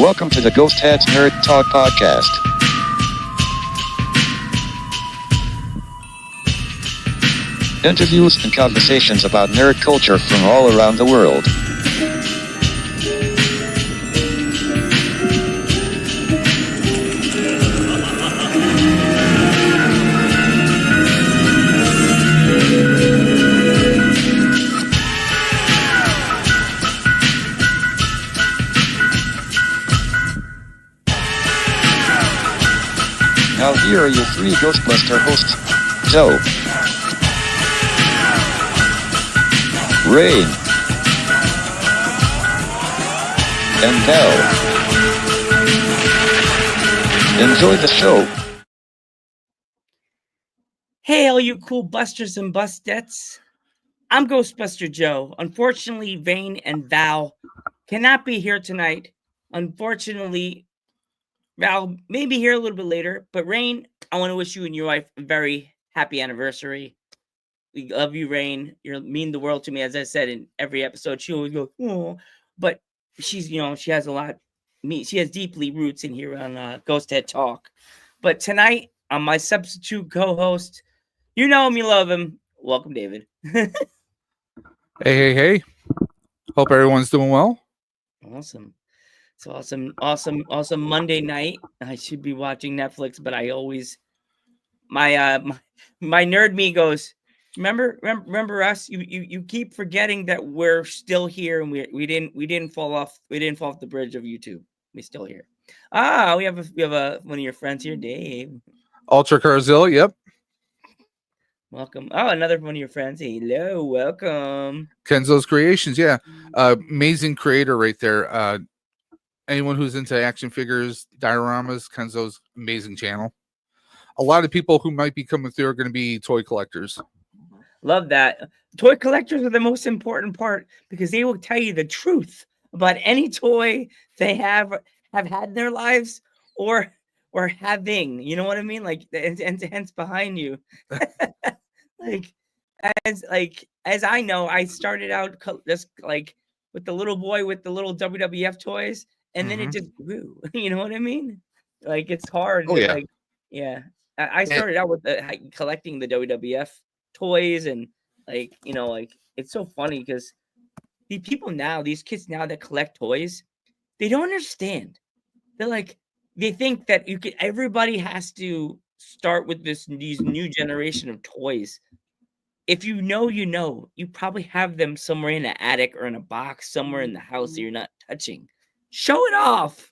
Welcome to the Ghost Heads Nerd Talk Podcast. Interviews and conversations about nerd culture from all around the world. Now here are your three Ghostbuster hosts, Joe, Rain, and Bell. Enjoy the show. Hey, all you cool busters and bustettes. I'm Ghostbuster Joe. Unfortunately, Vane and Val cannot be here tonight. Unfortunately, Val may be here a little bit later, but Rain, I want to wish you and your wife a very happy anniversary. We love you, Rain. You mean the world to me. As I said in every episode, she always goes, oh, but she's, she has a lot. She has deeply roots in here on Ghost Head Talk. But tonight, on my substitute co-host, you know him, you love him. Welcome, David. Hey. Hope everyone's doing well. Awesome. It's awesome Monday night. I should be watching Netflix, but I always my nerd me goes, remember us? You keep forgetting that we're still here and we didn't fall off the bridge of YouTube. We're still here. We have one of your friends here, Dave. Ultra Carzil, yep. Welcome. Oh, another one of your friends. Hello, welcome. Kenzo's Creations, yeah. Amazing creator right there. Anyone who's into action figures, dioramas, Kenzo's amazing channel. A lot of people who might be coming through are going to be toy collectors. Love that. Toy collectors are the most important part because they will tell you the truth about any toy they have had in their lives or having. You know what I mean? Like, and hence behind you. As I know, I started out just like with the little boy with the little WWF toys, and then it just grew. You know what I mean? Like, it's hard. Oh, yeah. Like, yeah. I started out with collecting the WWF toys, and it's so funny because these kids now that collect toys, they don't understand. They're like, they think that everybody has to start with these new generation of toys. If you probably have them somewhere in an attic or in a box somewhere in the house that you're not touching. Show it off.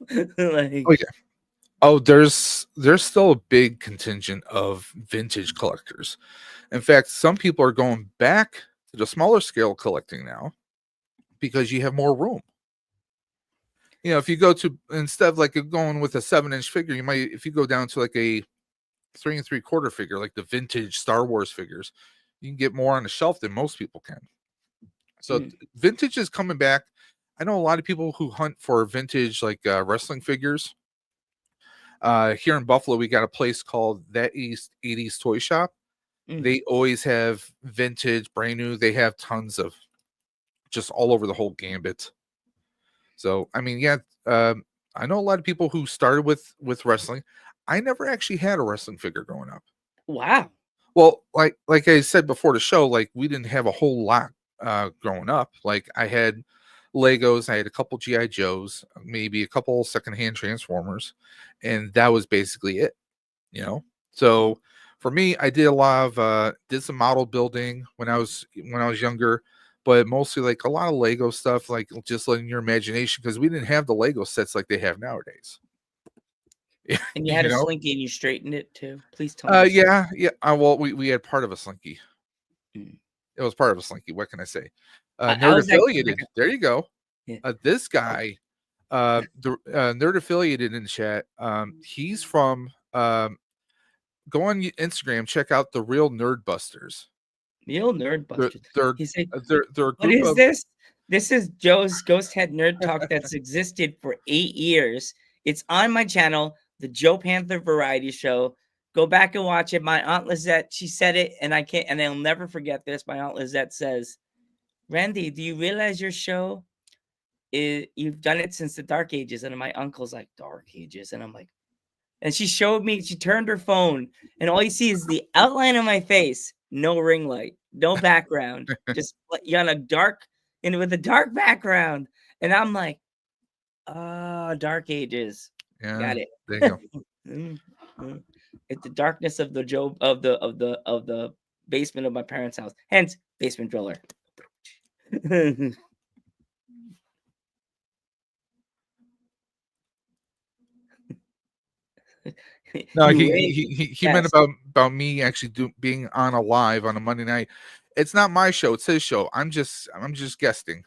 There's still a big contingent of vintage collectors. In fact, some people are going back to the smaller scale collecting now because you have more room. If you go to, instead of like going with a 7-inch figure, if you go down to like a 3 3/4 figure, like the vintage Star Wars figures, you can get more on the shelf than most people can. So vintage is coming back. I know a lot of people who hunt for vintage, like wrestling figures. Here in Buffalo, we got a place called That East 80s Toy Shop. They always have vintage, brand new. They have tons of just all over the whole gambit. So, I mean, I know a lot of people who started with wrestling. I never actually had a wrestling figure growing up. Wow. Well, like I said before the show, like we didn't have a whole lot growing up. Like I had Legos, I had a couple G.I. Joes, maybe a couple secondhand Transformers, and that was basically it. So for me, I did a lot of did some model building when I was younger, but mostly like a lot of Lego stuff, like just letting your imagination, because we didn't have the Lego sets like they have nowadays. And you had a slinky and you straightened it too. Please tell me. Yeah. Well, we had part of a slinky. It was part of a slinky. What can I say? Nerd Affiliated. There you go. Yeah. This guy, the Nerd Affiliated in the chat. He's from. Go on Instagram. Check out the Real Nerd Busters. Real Nerd Busters. They're what is this? This is Joe's Ghost Head Nerd Talk that's existed for 8 years. It's on my channel, the Joe Panther Variety Show. Go back and watch it. My Aunt Lizette, she said it, and I'll never forget this. My Aunt Lizette says, Randy, do you realize your show you've done it since the Dark Ages. And my uncle's like, Dark Ages. And I'm like, and she showed me, she turned her phone, and all you see is the outline of my face, no ring light, no background, just you're on a dark, and with a dark background. And I'm like, Dark Ages. Yeah, Got it. there you go. It's the darkness of the of the basement of my parents' house. Hence, basement driller. No, Ray, he meant yes. about me actually being on a live on a Monday night. It's not my show; it's his show. I'm just guesting.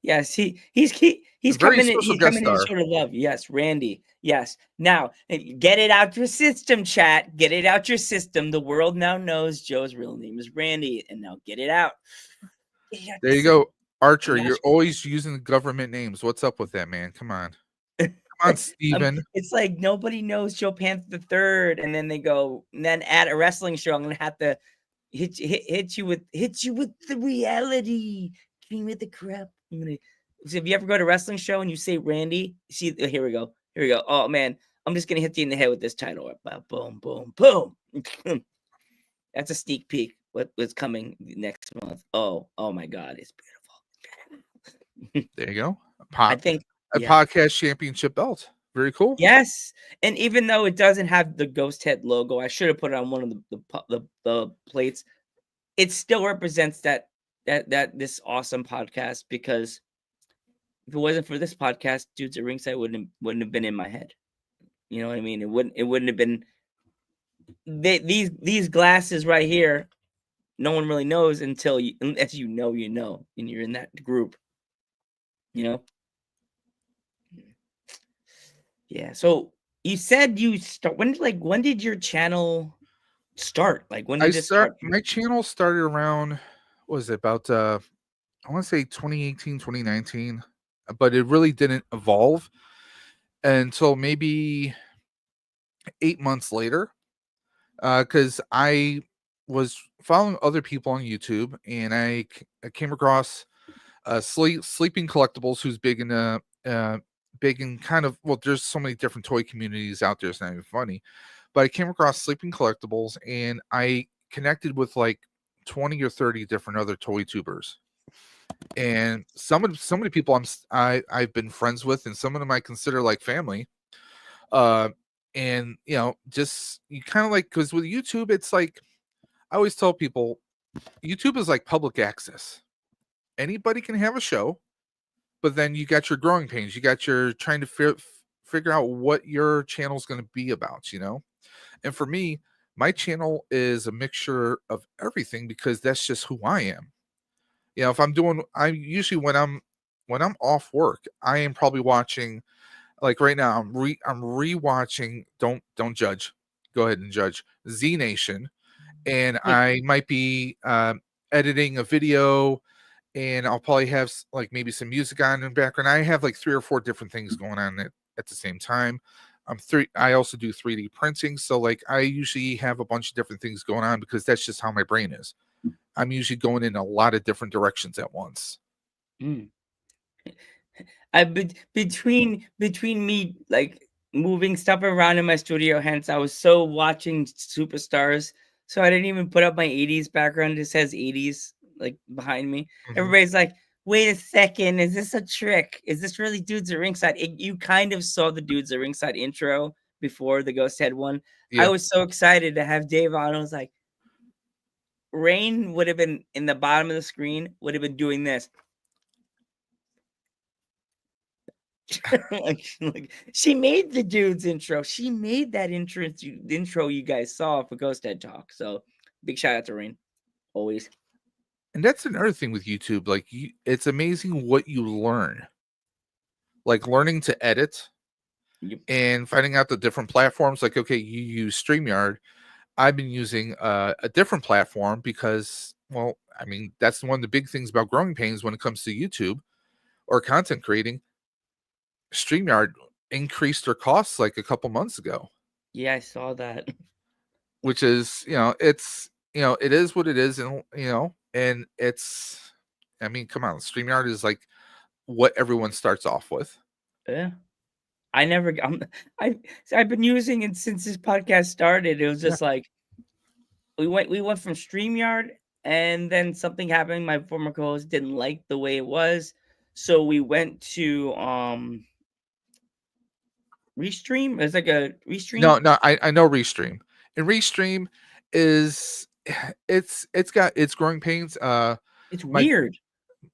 Yes, he's Very coming in. special He's guest coming in to star. show the love. Yes, Randy. Yes. Now get it out your system, chat. Get it out your system. The world now knows Joe's real name is Randy, and now get it out. Get it out There your you go, Archer. system. You're always using government names. What's up with that, man? Come on, come on, Steven. It's like nobody knows Joe Panther the Third, and then they go, and then at a wrestling show, I'm gonna have to hit you with the reality, king with the crap. I'm gonna. So if you ever go to a wrestling show and you say Randy, see, here we go. Oh man, I'm just gonna hit you in the head with this title. Boom, boom, boom. That's a sneak peek. What's coming next month? Oh my God, it's beautiful. There you go. I think A podcast championship belt. Very cool. Yes, and even though it doesn't have the Ghost Head logo, I should have put it on one of the plates. It still represents that this awesome podcast, because if it wasn't for this podcast, Dudes at Ringside wouldn't have been in my head. You know what I mean? It wouldn't have been these glasses right here. No one really knows until unless you know, and you're in that group. You know. Yeah. So you said you start when did your channel start? Like when did this start? My channel started around, what was it, about I want to say 2018, 2019, but it really didn't evolve until maybe 8 months later. Because I was following other people on YouTube, and I came across Sleeping Collectibles, who's big in kind of, well, there's so many different toy communities out there, it's not even funny. But I came across Sleeping Collectibles, and I connected with like 20 or 30 different other toy tubers. And some of the people I've been friends with, and some of them I consider like family. And just you kind of like, because with YouTube, it's like I always tell people, YouTube is like public access. Anybody can have a show, but then you got your growing pains. You got your trying to figure out what your channel is going to be about, And for me, my channel is a mixture of everything, because that's just who I am. If I usually when I'm off work, I am probably watching, like right now, I'm rewatching. Don't judge. Go ahead and judge Z Nation, and I might be editing a video, and I'll probably have like maybe some music on in the background. I have like 3 or 4 different things going on at the same time. I also do 3D printing, so like I usually have a bunch of different things going on, because that's just how my brain is. I'm usually going in a lot of different directions at once. Between me like moving stuff around in my studio, hence I was so watching Superstars, so I didn't even put up my 80s background. It says 80s like behind me. Everybody's like, wait a second, is this a trick? Is this really Dudes at Ringside? You kind of saw the Dudes at Ringside intro before the Ghost Head one. I was so excited to have Dave on. I was like, Rain would have been in the bottom of the screen, would have been doing this. like she made the Dudes intro. She made that intro you guys saw for Ghost Head Talk. So big shout out to Rain, always. And that's another thing with YouTube. Like, it's amazing what you learn. Like learning to edit and finding out the different platforms. Like, okay, you use StreamYard. I've been using a different platform because, well, I mean, that's one of the big things about growing pains when it comes to YouTube or content creating. StreamYard increased their costs like a couple months ago. Yeah, I saw that. Which is, it's, it is what it is, and and it's, I mean, come on, StreamYard is like what everyone starts off with. Yeah. I never I've been using it since this podcast started. It was Yeah. just like we went from StreamYard, and then something happened. My former co-host didn't like the way it was. So we went to Restream. It's like a Restream. No, I know Restream. And Restream is it's got its growing pains. It's My weird.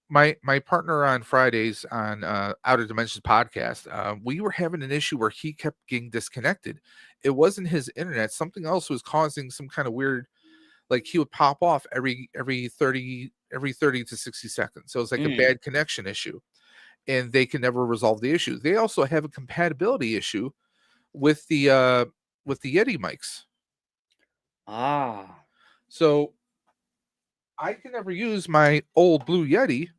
my partner on Fridays on Outer Dimensions podcast, we were having an issue where he kept getting disconnected. It wasn't his internet, something else was causing some kind of weird, like he would pop off every 30 to 60 seconds. So it's like a Mm. bad connection issue, and they can never resolve the issue. They also have a compatibility issue with the Yeti mics. Ah. So I can never use my old Blue Yeti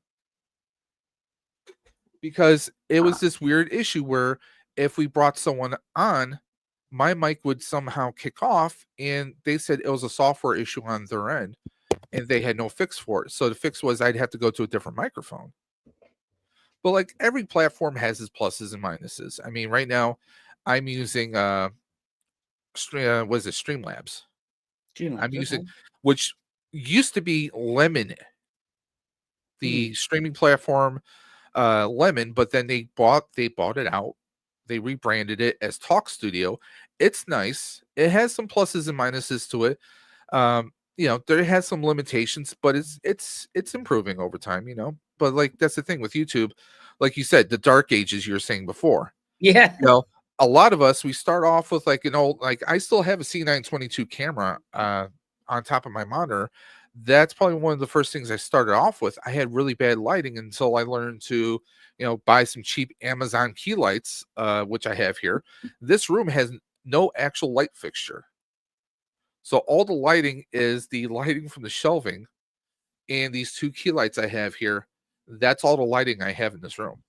because it was this weird issue where if we brought someone on, my mic would somehow kick off, and they said it was a software issue on their end and they had no fix for it. So the fix was I'd have to go to a different microphone. But like every platform has its pluses and minuses. I mean, right now I'm using what is it, Streamlabs. I'm using, which used to be Lemon, the streaming platform, Lemon, but then they bought it out. They rebranded it as Talk Studio. It's nice. It has some pluses and minuses to it. You know, there has some limitations, but it's improving over time, you know. But like that's the thing with YouTube, like you said, the dark ages you were saying before. Yeah. You know, a lot of us, we start off with like an old, like I still have a C922 camera on top of my monitor. That's probably one of the first things I started off with. I had really bad lighting until I learned to, you know, buy some cheap Amazon key lights, which I have here. This room has no actual light fixture. So all the lighting is the lighting from the shelving and these two key lights I have here. That's all the lighting I have in this room.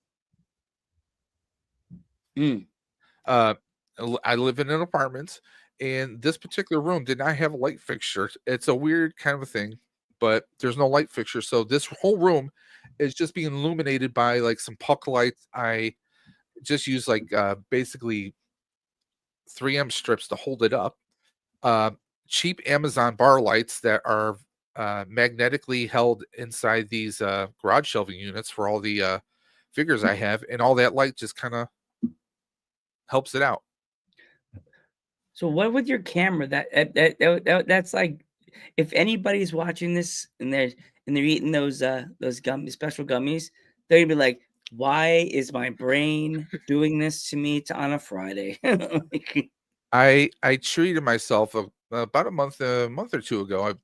I live in an apartment, and this particular room did not have a light fixture. It's a weird kind of a thing, but there's no light fixture. So this whole room is just being illuminated by like some puck lights. I just use like basically 3M strips to hold it up. Cheap Amazon bar lights that are magnetically held inside these garage shelving units for all the figures I have, and all that light just kind of helps it out. So what with your camera? That's like, if anybody's watching this and they're eating those gummies, special gummies, they're gonna be like, why is my brain doing this to me on a Friday? Like, I treated myself about a month or two ago.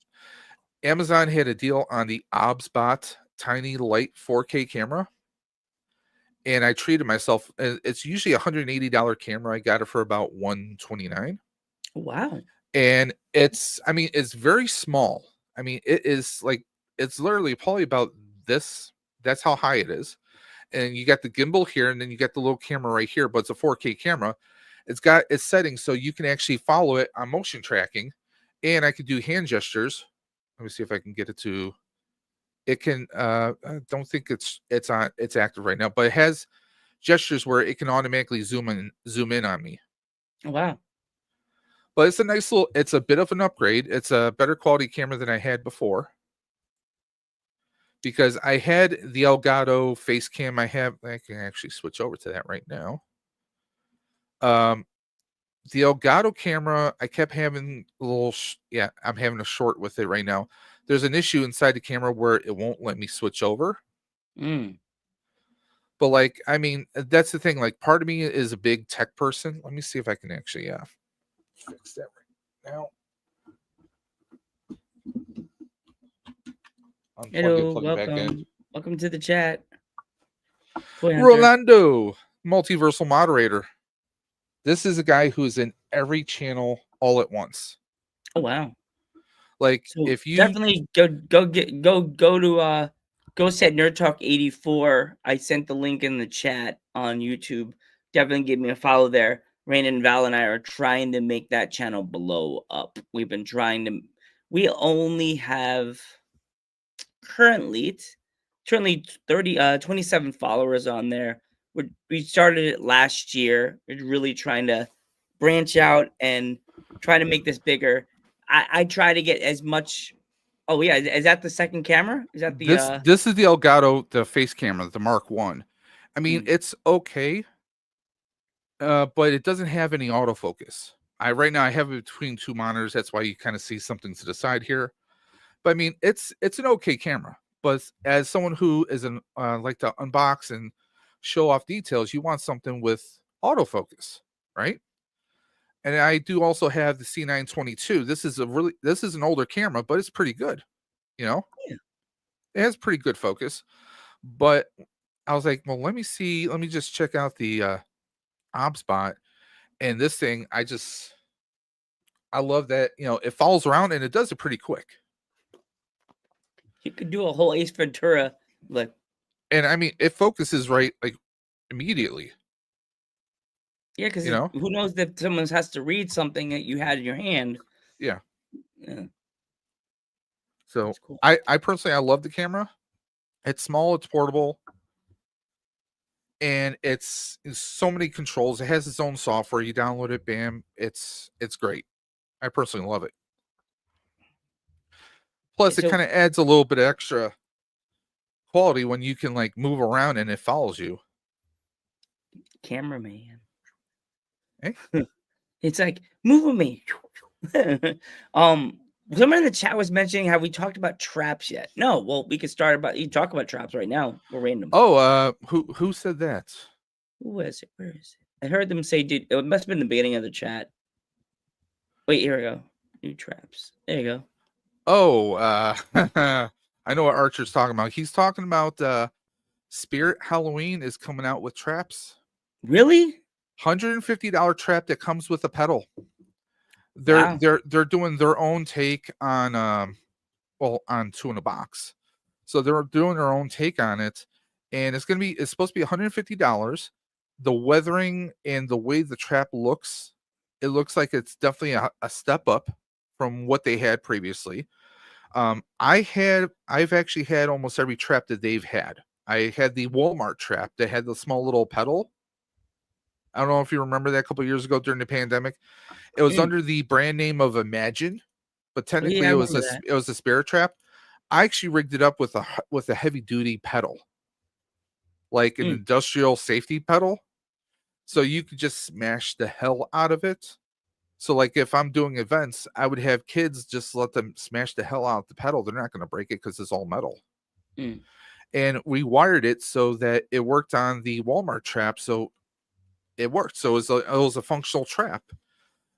Amazon had a deal on the OBSBot tiny light 4K camera, and I treated myself. It's usually $180 camera. I got it for about $129. wow. And it's, I mean, it's very small. I mean, it is like, it's literally probably about this. That's how high it is. And you got the gimbal here, and then you got the little camera right here, but it's a 4K camera. It's got its settings so you can actually follow it on motion tracking, and I could do hand gestures. Let me see if I can get it to. It can. I don't think it's active right now, but it has gestures where it can automatically zoom in on me. Wow. But it's a nice little. It's a bit of an upgrade. It's a better quality camera than I had before, because I had the Elgato face cam. I can actually switch over to that right now. The Elgato camera, I kept having a little, I'm having a short with it right now. There's an issue inside the camera where it won't let me switch over. But like, I mean, that's the thing. Like, part of me is a big tech person. Let me see if I can actually fix that right now. Hello, welcome to the chat. Rolando, multiversal moderator. This is a guy who's in every channel all at once. Oh wow! Like, so if you definitely go to Set Nerd Talk 84. I sent the link in the chat on YouTube. Definitely give me a follow there. Rain and Val and I are trying to make that channel blow up. We've been trying to. We only have currently currently 27 followers on there. We started it last year. We're really trying to branch out and try to make this bigger. I try to get as much. Oh yeah, is that the second camera? Is that the This is the Elgato, the face camera, the Mark One. I mean, it's okay, but it doesn't have any autofocus. Right now I have it between two monitors. That's why you kind of see something to the side here. But I mean, it's an okay camera. But as someone who is an like to unbox and show off details, you want something with autofocus, right? And I do also have the C922. This is an older camera, but it's pretty good. You know, Yeah. it has pretty good focus. But I was like, well, let me just check out the OBSBot. And this thing, I love that, it follows around and it does it pretty quick. You could do a whole Ace Ventura like. And I mean, it focuses right like immediately. Yeah, because You know? who knows if someone has to read something that you had in your hand. Yeah. Yeah, So that's cool. I personally, I love the camera. It's small, it's portable, and it's so many controls. It has its own software. You download it, bam, it's great. I personally love it. Plus, it So kind of adds a little bit of extra quality when you can like move around and it follows you. cameraman. Hey? It's like move me. Someone in the chat was mentioning how we talked about traps yet. No, well, we could start about you talk about traps right now. We're random. Oh, who said that? Who is it? Where is it? I heard them say, dude, it must have been the beginning of the chat. Wait, here we go. New traps. There you go. Oh, I know what Archer's talking about. He's talking about Spirit Halloween is coming out with traps. Really? $150 trap that comes with a pedal. Wow. They're doing their own take on on Two in a Box. So they're doing their own take on it, and it's supposed to be $150. The weathering and the way the trap looks, it looks like it's definitely a step up from what they had previously. I've actually had almost every trap that they've had. I had the Walmart trap that had the small little pedal. I don't know if you remember that a couple years ago during the pandemic. It was under the brand name of Imagine, but technically I it was remember that. it was a Spirit trap. I actually rigged it up with a heavy duty pedal, like an industrial safety pedal, so you could just smash the hell out of it. So like if I'm doing events, I would have kids just let them smash the hell out of the pedal. They're not going to break it because it's all metal. And we wired it so that it worked on the Walmart trap. So it worked. So it was a functional trap.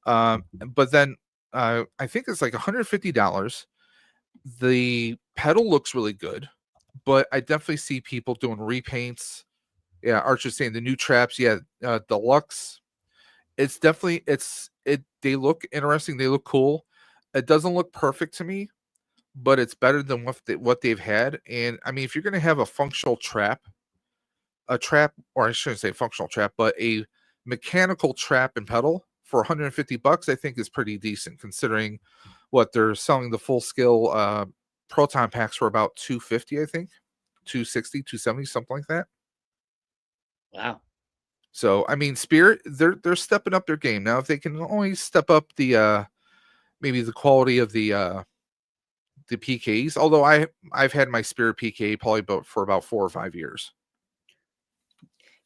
But then I think it's like $150. The pedal looks really good, but I definitely see people doing repaints. Yeah, Archer's saying the new traps. Yeah, deluxe. It's definitely they look interesting. They look cool. It doesn't look perfect to me, but it's better than what they've had. And I mean, if you're gonna have a functional trap, or I shouldn't say functional trap, but a mechanical trap and pedal for $150, I think is pretty decent considering what they're selling the full scale Proton packs for about $250, I think. 260, 270, something like that. Wow. So I mean, Spirit, they're stepping up their game now. If they can only step up the maybe the quality of the PKs, although I've had my Spirit PK probably for about 4 or 5 years.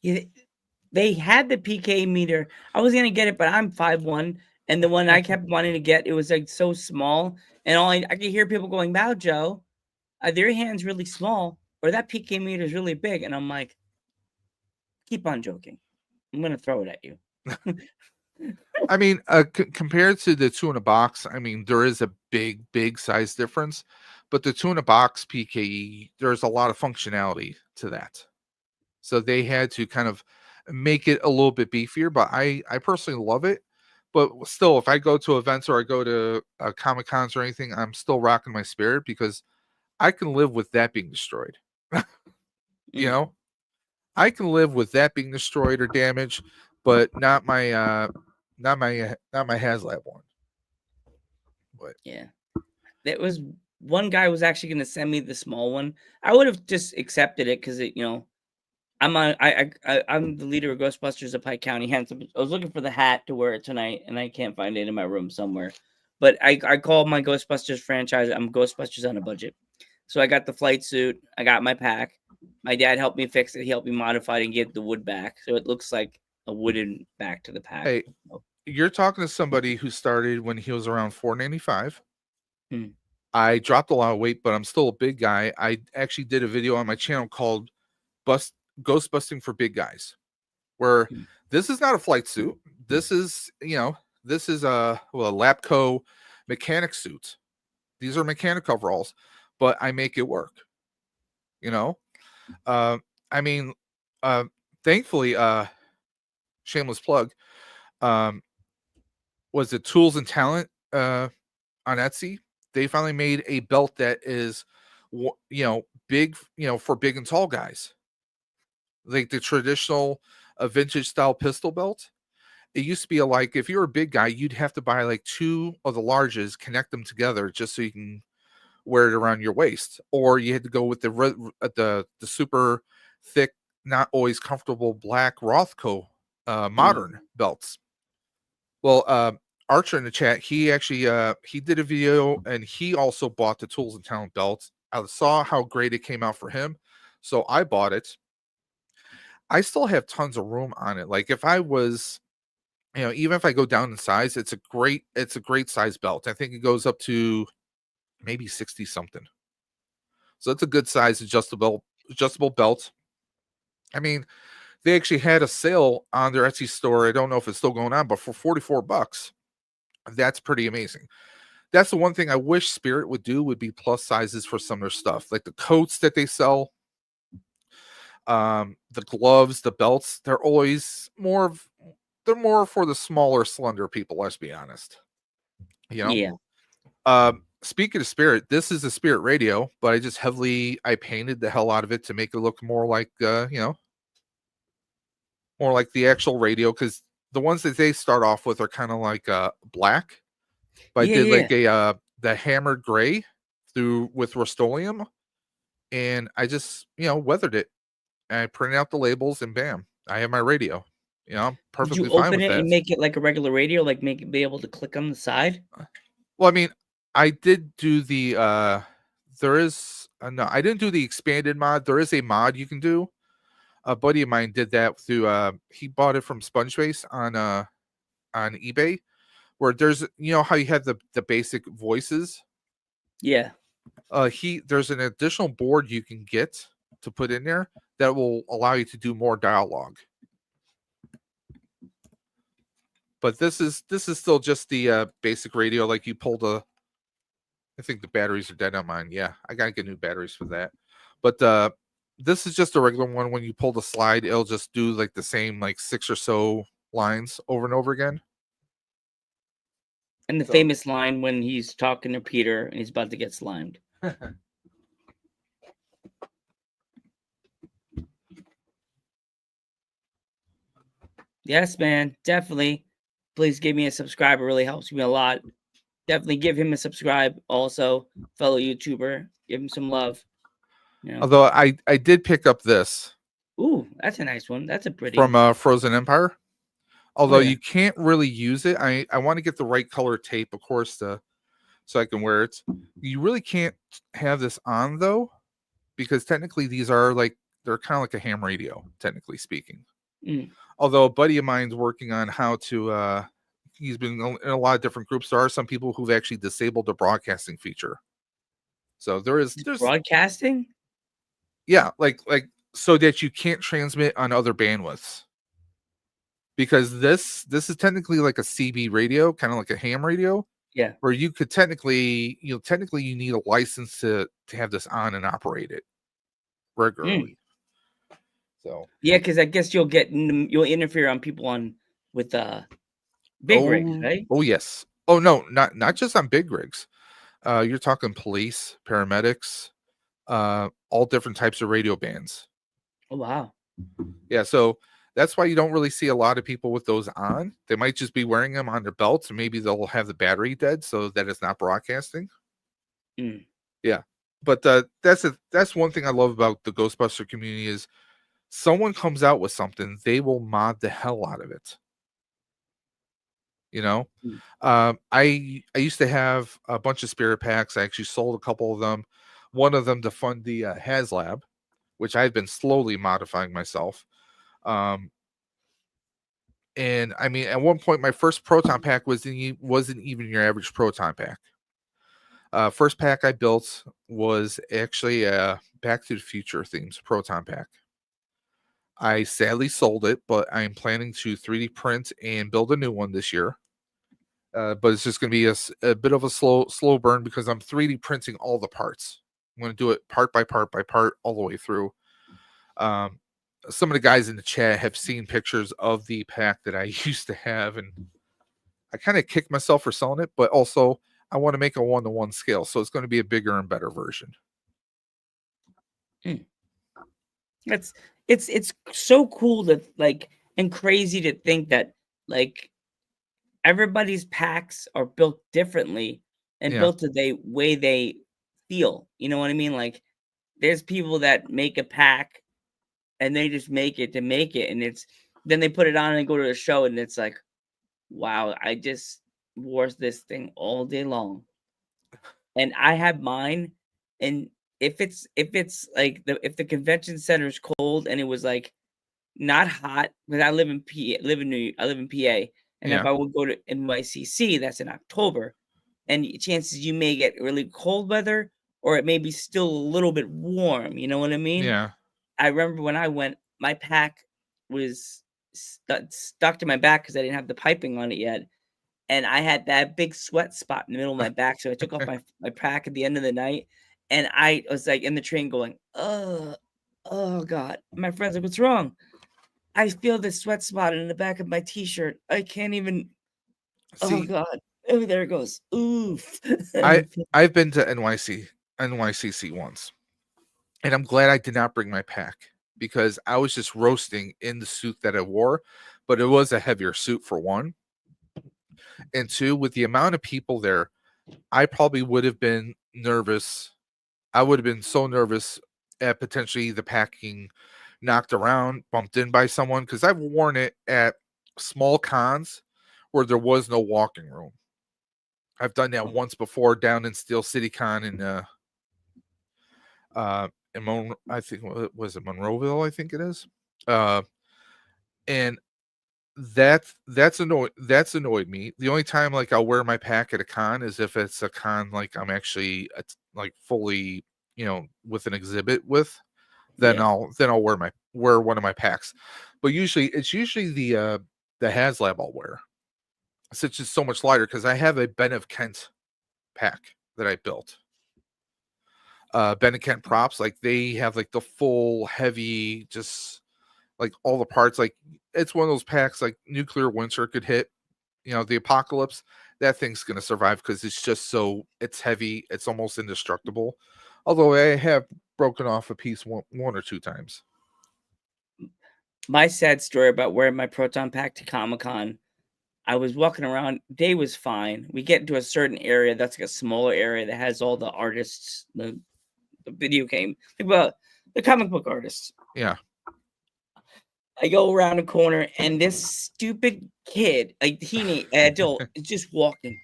Yeah, they had the PK meter. I was gonna get it, but I'm 5'1", and the one I kept wanting to get, it was like so small, and I could hear people going, "Wow, Joe, their hand's really small, or that PK meter is really big," and I'm like, "Keep on joking. I'm gonna throw it at you." I mean, compared to the Two in a Box, I mean, there is a big size difference, but the Two in a Box PKE, there's a lot of functionality to that. So they had to kind of make it a little bit beefier, but I personally love it. But still, if I go to events or I go to Comic Cons or anything, I'm still rocking my Spirit because I can live with that being destroyed. You know, I can live with that being destroyed or damaged, but not my HasLab one. But yeah, that was one guy was actually going to send me the small one. I would have just accepted it because I'm the leader of Ghostbusters of Pike County. Hence, I was looking for the hat to wear it tonight, and I can't find it in my room somewhere. But I call my Ghostbusters franchise. I'm Ghostbusters on a budget. So I got the flight suit. I got my pack. My dad helped me fix it. He helped me modify it and get the wood back, so it looks like a wooden back to the pack. Hey, you're talking to somebody who started when he was around 495. Hmm. I dropped a lot of weight, but I'm still a big guy. I actually did a video on my channel called Ghost Busting for Big Guys, where this is not a flight suit. This is, this is a Lapco mechanic suit. These are mechanic overalls, but I make it work. I mean, thankfully, shameless plug, was it Tools and Talent on Etsy? They finally made a belt that is, big, for big and tall guys. Like the traditional vintage style pistol belt. It used to be like, if you're a big guy, you'd have to buy like 2 of the larges, connect them together just so you can wear it around your waist, or you had to go with the super thick, not always comfortable black Rothko modern belts. Well, Archer in the chat, he actually he did a video, and he also bought the Tools and Talent belts. I saw how great it came out for him, so I bought it. I still have tons of room on it. Like if I was, even if I go down in size, it's a great size belt. I think it goes up to maybe 60 something. So it's a good size adjustable belt. I mean, they actually had a sale on their Etsy store. I don't know if it's still going on, but for $44, that's pretty amazing. That's the one thing I wish Spirit would do, would be plus sizes for some of their stuff, like the coats that they sell, the gloves, the belts. They're always more for the smaller, slender people. Let's be honest. Yeah. Speaking of Spirit, this is a Spirit radio, but I painted the hell out of it to make it look more like, more like the actual radio, because the ones that they start off with are kind of like black. But I did like the hammered gray with Rust-Oleum, and I just weathered it. And I printed out the labels, and bam, I have my radio. I'm perfectly Did you fine open with it that. and make it like a regular radio, like make it be able to click on the side? Well, I mean, I did do the there is no, I didn't do the expanded mod. There is a mod you can do. A buddy of mine did that through he bought it from SpongeBase on eBay, where there's how you have the basic voices. Yeah. There's an additional board you can get to put in there that will allow you to do more dialogue. But this is still just the basic radio. Like you pull I think the batteries are dead on mine. Yeah, I gotta get new batteries for that. But this is just a regular one. When you pull the slide, it'll just do like the same like 6 or so lines over and over again. And the famous line when he's talking to Peter and he's about to get slimed. Yes, man, definitely. Please give me a subscribe. It really helps me a lot. Definitely give him a subscribe. Also, fellow YouTuber, give him some love. Although I did pick up this. Ooh, that's a nice one. That's a pretty from Frozen Empire. Although you can't really use it. I want to get the right color tape, of course, so I can wear it. You really can't have this on though, because technically these are they're kind of like a ham radio, technically speaking. Although a buddy of mine's working on how to he's been in a lot of different groups. There are some people who've actually disabled the broadcasting feature. So there's broadcasting? Yeah, like so that you can't transmit on other bandwidths. Because this is technically like a CB radio, kind of like a ham radio. Yeah. Where you could technically you need a license to have this on and operate it regularly. So yeah, because I guess you'll interfere on people with big rigs, right? Oh yes. Oh no, not just on big rigs. You're talking police, paramedics, all different types of radio bands. Oh wow. Yeah, so that's why you don't really see a lot of people with those on. They might just be wearing them on their belts, and maybe they'll have the battery dead so that it's not broadcasting. But that's one thing I love about the Ghostbuster community is someone comes out with something, they will mod the hell out of it. You know, Mm. I used to have a bunch of spirit packs. I actually sold a couple of them. One of them to fund the HasLab, which I've been slowly modifying myself. And I mean, at one point, my first proton pack wasn't even your average proton pack. First pack I built was actually a Back to the Future themes proton pack. I sadly sold it, but I'm planning to 3D print and build a new one this year. But it's just going to be a bit of a slow burn because I'm 3D printing all the parts. I'm going to do it part by part all the way through. Some of the guys in the chat have seen pictures of the pack that I used to have, and I kind of kicked myself for selling it, but also I want to make a 1-to-1 scale, so it's going to be a bigger and better version. It's so cool to like and crazy to think that like everybody's packs are built differently and Yeah. built to the way they feel. You know what I mean? Like there's people that make a pack and they just make it to make it, and it's then they put it on and go to a show and it's like, wow, I just wore this thing all day long. And I have mine, and if it's like if the convention center is cold and it was like not hot, because I live in PA, I live in PA, and if Yeah. I would go to NYCC, that's in October, and chances you may get really cold weather, or it may be still a little bit warm. You know what I mean? Yeah. I remember when I went, my pack was stuck to my back because I didn't have the piping on it yet. And I had that big sweat spot in the middle of my back. So I took off my pack at the end of the night. And I was like in the train going, oh God. My friend's like, what's wrong? I feel this sweat spot in the back of my t-shirt. I can't even. Oh See, God. Oh, there it goes. Oof. I've been to NYCC once, and I'm glad I did not bring my pack because I was just roasting in the suit that I wore, but it was a heavier suit for one. And two, with the amount of people there, I probably would have been nervous. I would have been so nervous at potentially the packing knocked around, bumped in by someone, because I've worn it at small cons where there was no walking room. I've done that once before down in Steel City Con in I think was it Monroeville, I think it is. And that's annoyed me. The only time like I'll wear my pack at a con is if it's a con like I'm actually like fully, with an exhibit with, then Yeah. I'll wear one of my packs. But it's usually the HasLab I'll wear. It's just so much lighter because I have a Ben of Kent pack that I built. Ben and Kent props, like they have like the full heavy, just like all the parts. Like it's one of those packs like nuclear winter could hit, the apocalypse. That thing's gonna survive because it's heavy, it's almost indestructible. Although I have broken off a piece one or two times. My sad story about wearing my proton pack to Comic-Con. I was walking around, day was fine. We get into a certain area that's like a smaller area that has all the artists, the video game, well, the comic book artists. Yeah. I go around a corner and this stupid kid, like teenage adult, is just walking,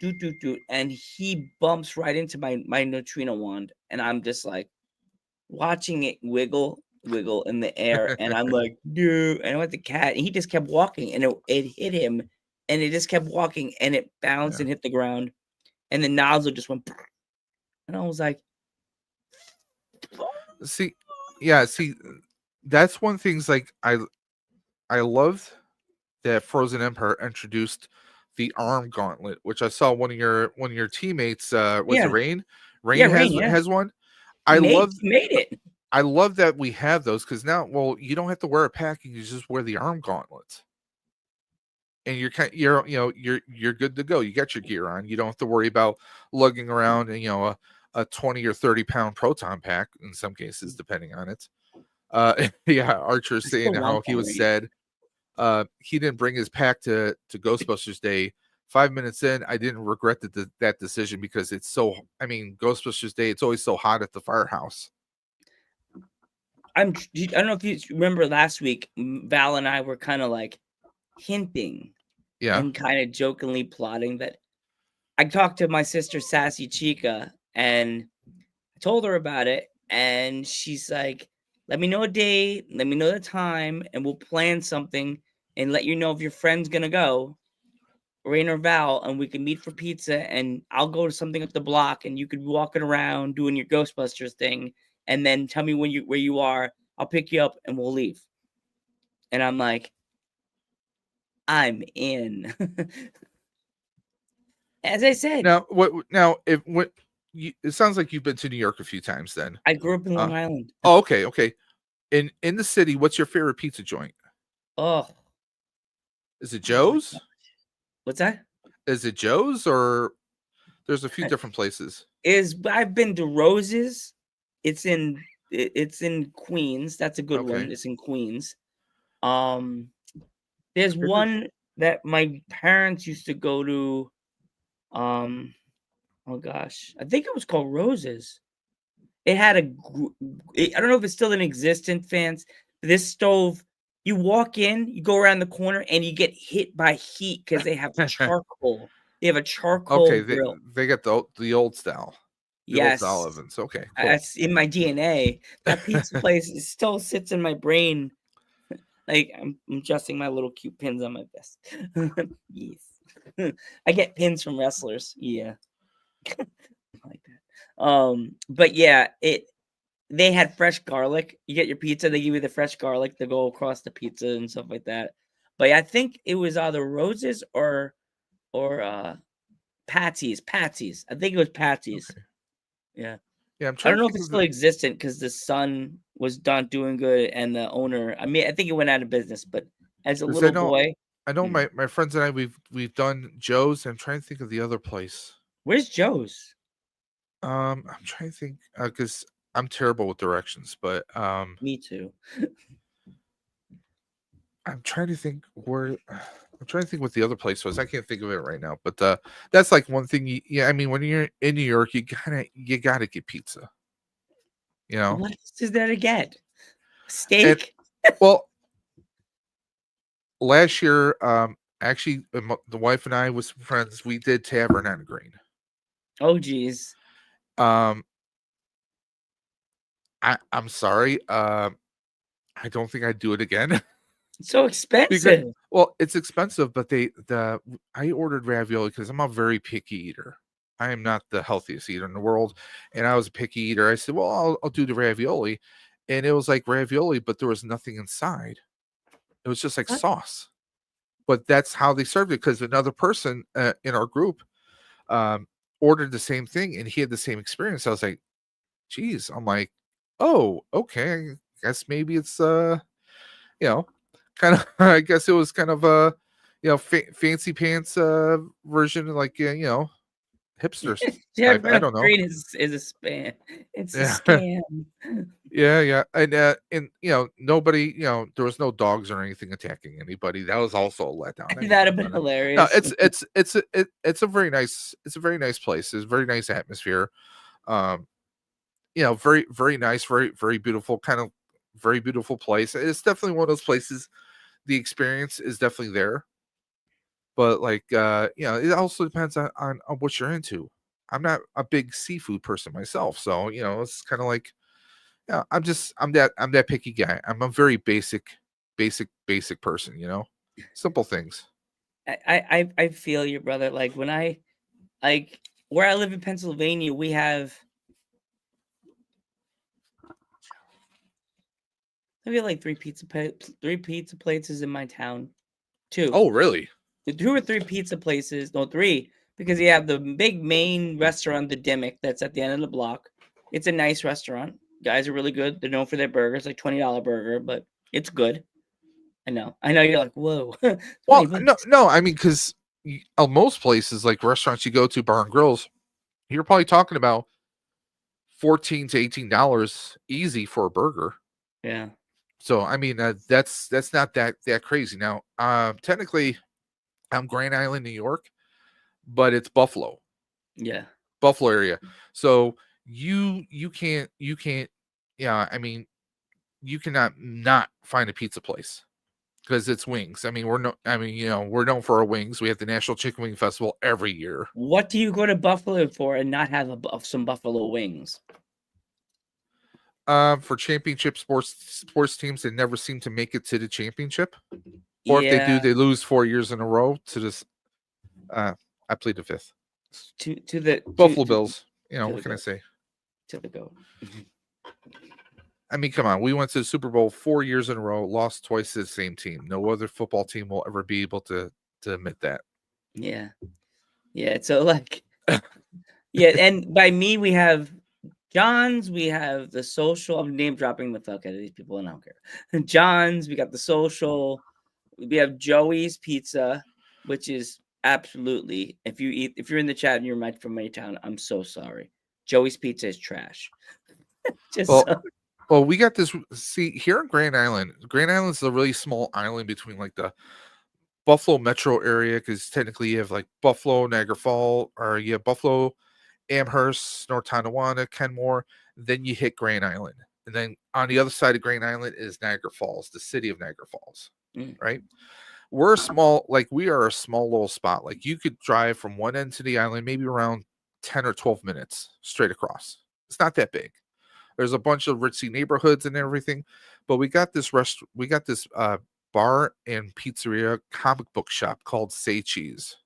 and he bumps right into my neutrino wand, and I'm just like watching it wiggle in the air, and I'm like, dude, and I went the cat, and he just kept walking, and it hit him, and it just kept walking, and it bounced and hit the ground, and the nozzle just went, and I was like, see, that's one thing's like I loved that Frozen Empire introduced the arm gauntlet, which I saw one of your teammates was Yeah. it Rain? Yeah, Rain Rain, has one. he made it. I love that we have those because now, well, you don't have to wear a pack; you just wear the arm gauntlets, and you're good to go. You got your gear on. You don't have to worry about lugging around, a 20 or 30-pound proton pack in some cases, depending on it. Yeah, Archer's saying how he was sad. He didn't bring his pack to Ghostbusters Day 5 minutes in, I didn't regret that decision because it's so. I mean, Ghostbusters Day. It's always so hot at the firehouse. I don't know if you remember last week, Val and I were kind of like hinting Yeah. and kind of jokingly plotting that I talked to my sister Sassy Chica and I told her about it, and she's like, "Let me know a day, let me know the time, and we'll plan something and let you know if your friend's gonna go, Rain or Val, and we can meet for pizza. And I'll go to something up the block, and you could be walking around doing your Ghostbusters thing, and then tell me where you are. I'll pick you up, and we'll leave." And I'm like, I'm in. As I said, Now, what? Now, if what? It sounds like you've been to New York a few times. Then. I grew up in Long Island. Oh, okay, okay. In the city, what's your favorite pizza joint? Oh, Is it Joe's? what's that? Is it Joe's or there's a few different places? I've been to Rose's. It's in Queens. That's a good one. Okay. It's in Queens. There's Maybe- one that my parents used to go to. Oh gosh, I think it was called Rose's. It had I don't know if it's still in existence, fans. This stove, you walk in, you go around the corner, and you get hit by heat because they have charcoal. They have a charcoal Okay, grill. they got the old style. The old Yes, style ovens. Okay, cool. that's in my DNA. That pizza place still sits in my brain. Like I'm adjusting my little cute pins on my vest. Yes, I get pins from wrestlers. Yeah, like that. But yeah, they had fresh garlic. You get your pizza, they give you the fresh garlic to go across the pizza and stuff like that. But I think it was either Rose's or Patsy's. Patsy's. I think it was Patsy's. Okay. Yeah. Yeah, I'm I trying don't know to if think it's of still existent because the son was not doing good and the owner. I mean, I think it went out of business. But as a 'cause little boy, I know Hmm. my friends and I we've done Joe's. I'm trying to think of the other place. where's Joe's? I'm trying to think because I'm terrible with directions, but Me too. I'm trying to think where. I'm trying to think what the other place was. I can't think of it right now. But that's like one thing. Yeah, I mean, when you're in New York, you gotta get pizza. You know, What else is there to get? and Steak? well, last year, actually, the wife and I with some friends, we did Tavern on Green. Oh, geez. Um, I'm sorry. I don't think I'd do it again. It's so Because expensive. well, it's expensive, but I ordered ravioli because I'm a very picky eater. I am not the healthiest eater in the world, and I was a picky eater. I said, "Well, I'll do the ravioli," and it was like ravioli, but there was nothing inside. It was just like What? sauce. But that's how they served it because another person in our group ordered the same thing, and he had the same experience. I was like, "Geez," I'm like, "Oh, okay. I guess maybe it's you know." Kind of, I guess it was kind of a, fancy pants version, like hipsters type. I Tavern don't know. Green is a spam. It's a Yeah, scam. yeah, and nobody, there was no dogs or anything attacking anybody. That was also a letdown. That'd have been No, hilarious. it's a very nice, place. It's a very nice atmosphere. Um, very very nice, very very beautiful, kind of very beautiful place. It's definitely one of those places. The experience is definitely there, but like it also depends on what you're into. I'm not a big seafood person myself, so it's kind of like, yeah, I'm that picky guy. I'm a very basic person, simple things. I feel you, brother. Like when I like where I live in Pennsylvania, we have like three pizza places in my town. Two. Oh, really? The 2 or 3 pizza places, no 3, because you have the big main restaurant, the Dimmick, that's at the end of the block. It's a nice restaurant. Guys are really good. They're known for their burgers, like $20 burger, but it's good. I know. You're like, whoa. Well, 20 no, bucks. no. I mean, because most places, like restaurants you go to, bar and grills, you're probably talking about $14 to $18 easy for a burger. Yeah. So I mean, that's not that crazy. Now, technically, I'm Grand Island, New York. but it's Buffalo Yeah. area. So you can't yeah, I mean, you cannot not find a pizza place because it's wings. I mean, we're known for our wings. We have the National Chicken Wing Festival every year. What do you go to Buffalo for and not have some buffalo wings? For championship sports teams, they never seem to make it to the championship, or if they do, Yeah, they lose 4 years in a row to this. I plead the fifth. to the Buffalo Bills. You know, to what the can I goat. say? To the goat. I mean, come on. We went to the Super Bowl 4 years in a row, lost twice to the same team. No other football team will ever be able to admit that. Yeah. Yeah. So like, yeah, and by me we have John's, we have the social. I'm name dropping the fuck out of these people, and I don't care. John's, we got the social. We have Joey's Pizza, which is absolutely if you're in the chat and you're from my town, I'm so sorry. Joey's Pizza is trash. Just Well, so, well, we got this. See, here in Grand Island, Grand Island's a really small island between like the Buffalo metro area, because technically you have like Buffalo, Niagara Falls, or you have Buffalo, Amherst, North Tonawanda, Kenmore. Then you hit Grand Island, and then on the other side of Grand Island is Niagara Falls, the city of Niagara Falls. Right? We're small, like we are a small little spot. Like you could drive from one end to the island, maybe around 10 or 12 minutes straight across. It's not that big. There's a bunch of ritzy neighborhoods and everything, but we got this bar and pizzeria comic book shop called Say Cheese.